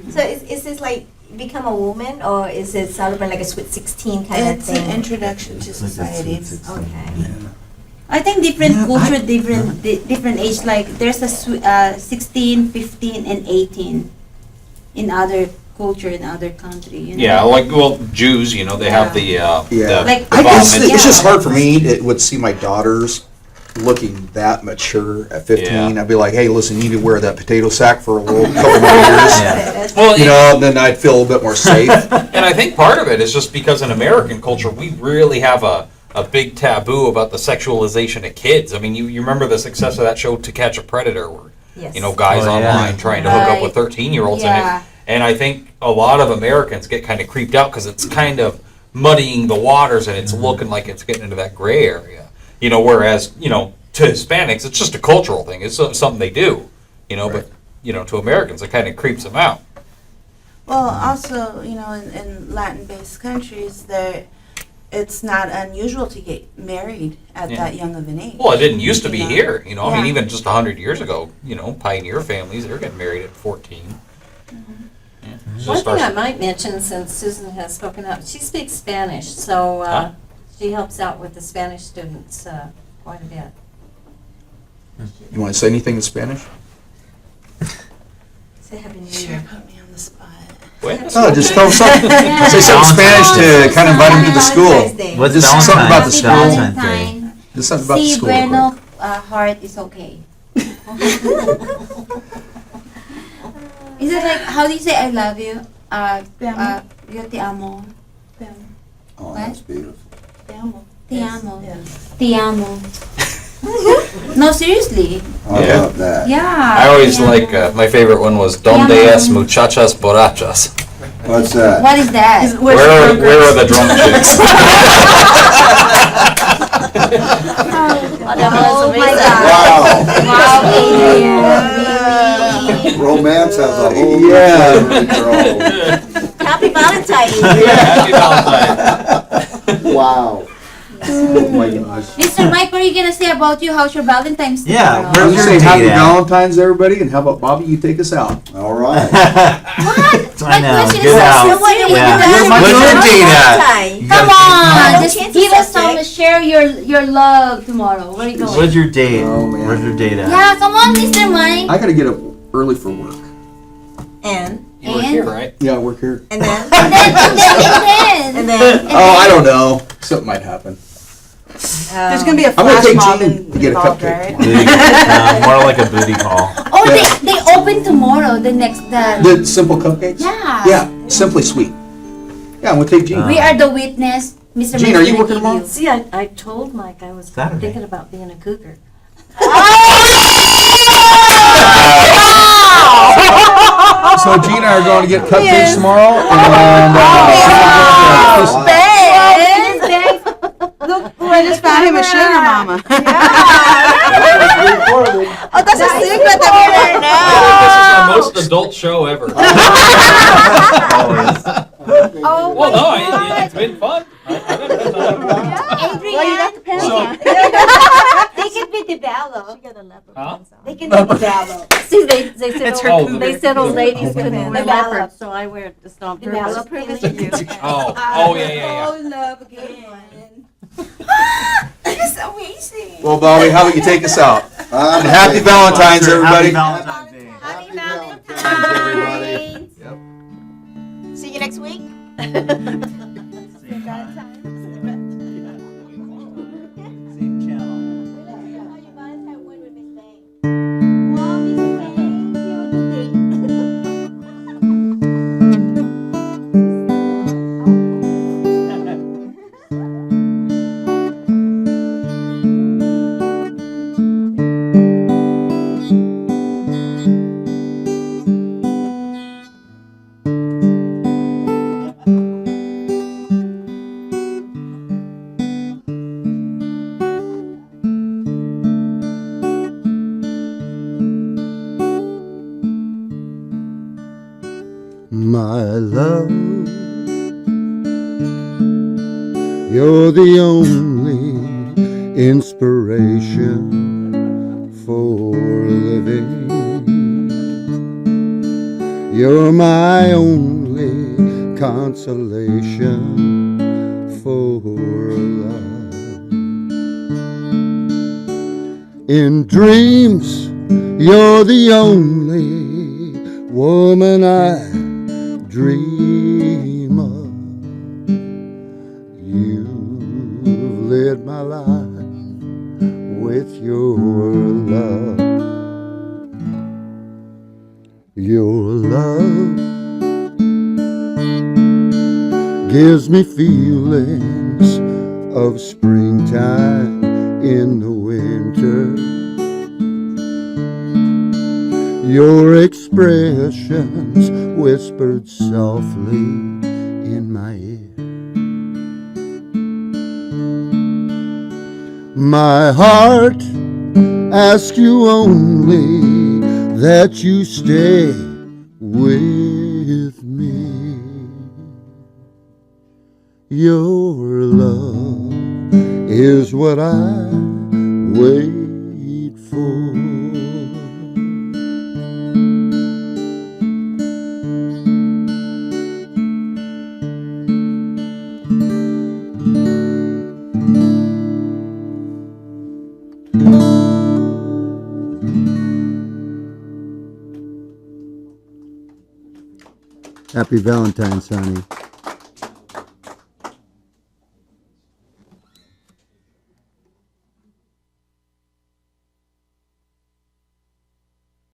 So is this like become a woman, or is it celebrate like a Sweet 16 kind It's of an thing? introduction to society. Okay. I think different culture, different age. Like there's a 16, 15, and 18 in other culture in other country. You know? Yeah, like, well, Jews, you know, they have the Like, the I bar guess mitzvah. It's just hard for me to would see my daughters looking that mature at 15. Yeah. I'd be like, hey, listen, you need to wear that potato sack for a little couple more years. Yeah. Well, You know, then I'd feel a little bit more safe. and I think part of it is just because in American culture we really have a big taboo about the sexualization of kids. I mean, you remember the success of that show To Catch a Predator, where Yes. you know guys Oh, yeah. online trying to hook up with Right. 13-year-olds, Yeah. and I think a lot of Americans get kind of creeped out because it's kind of muddying the waters and it's looking like it's getting into that gray area. You know, whereas you know to Hispanics it's just a cultural thing. It's something they do. You know, but you know to Americans it kind of creeps them out. Well, also, you know, in Latin-based countries, it's not unusual to get married at Yeah. that young of an age. Well, it didn't used to be You know? here, you know. I mean, Yeah. even just 100 years ago, you know, pioneer families, they were getting married at 14. Yeah. It's One just thing our- I might mention, since Susan has spoken up, she speaks Spanish, so Huh? she helps out with the Spanish students quite a bit. You want to say anything in Spanish? Say Happy New Sure, Year. put me on the spot. What? Oh, just tell them something. Say something in Spanish to kind of invite them to the school. Valentine's Day. What's Just Valentine's? something about the Happy school. Valentine's Day. Just something about the Si school. real bueno, quick. heart is okay. Is it like, how do you say I love you? Yo te amo. Oh, that's beautiful. Te amo. Te amo. No, seriously. I Yeah. love that. Yeah. I always te amo. like, my favorite one was Donde Yeah. es muchachas borrachas? What's that? What is that? Where are the drunk chicks? Oh my God. Wow. Wow, Adrian. Romance has a whole Yeah. new control. Happy Valentine's Day. Happy Valentine. Wow. Oh my gosh. Mr. Mike, what are you gonna say about you? How's your Valentine's Day? Yeah, tomorrow? I where's was your say happy date at? Valentine's, everybody, and how about Bobby? You take us out. All right. What? I My know. question Get is out. so serious. Yeah. Where's my Where's your date? date at? Valentine. You Come gotta on, Don't just change the give us some, subject. share your love tomorrow. Where are you take- going? Where's your date? Oh, man. Where's your date at? Yeah, come on, Mr. Mike. I gotta get up early for work. And You were here, right? Yeah, I work here. and then And then. Oh, I don't know. Something might happen. There's gonna be a I'm gonna flash take mob Jean to get a involved, cupcake. right? Booty, no, more like a booty call. Oh, they open tomorrow. The The simple cupcakes? yeah. Yeah, simply sweet. Yeah, I'm gonna take Jean. We are the witness. Mr. Jean, Mike's are you gonna working give tomorrow? See, I told Mike I was Saturday. thinking about being a cougar. So Jean and I are going to get cupcakes tomorrow, and Oh, Thanks. Look, I just found him a sugar mama. That was recorded. Oh, that's a secret that we learned I now. think this is our most adult show ever. Oh Well, my no, God. it's been fun. Adrian, Well, you got the pants So- on. they can be developed. She got a leopard Huh? pants on. They can be developed. See, they said, It's old, her they said old ladies couldn't wear Develop. leopard, so I wear it just on purpose. Develop really Oh, yeah. Oh, love again. It's amazing. Well, Bobby, how about you take us out? And happy Valentine's, everybody. Valentine's Day. Happy Valentine's, Valentine's. everybody. See you next week. Same channel. My love, you're the only inspiration for living. You're my only consolation for love. In dreams, you're the only woman I dream of. You've lit my life with your love. Your love gives me feelings of springtime in the winter. Your expressions whispered softly in my ear. My heart asks you only that you stay with me. Your love is what I wait for. Happy Valentine's, honey.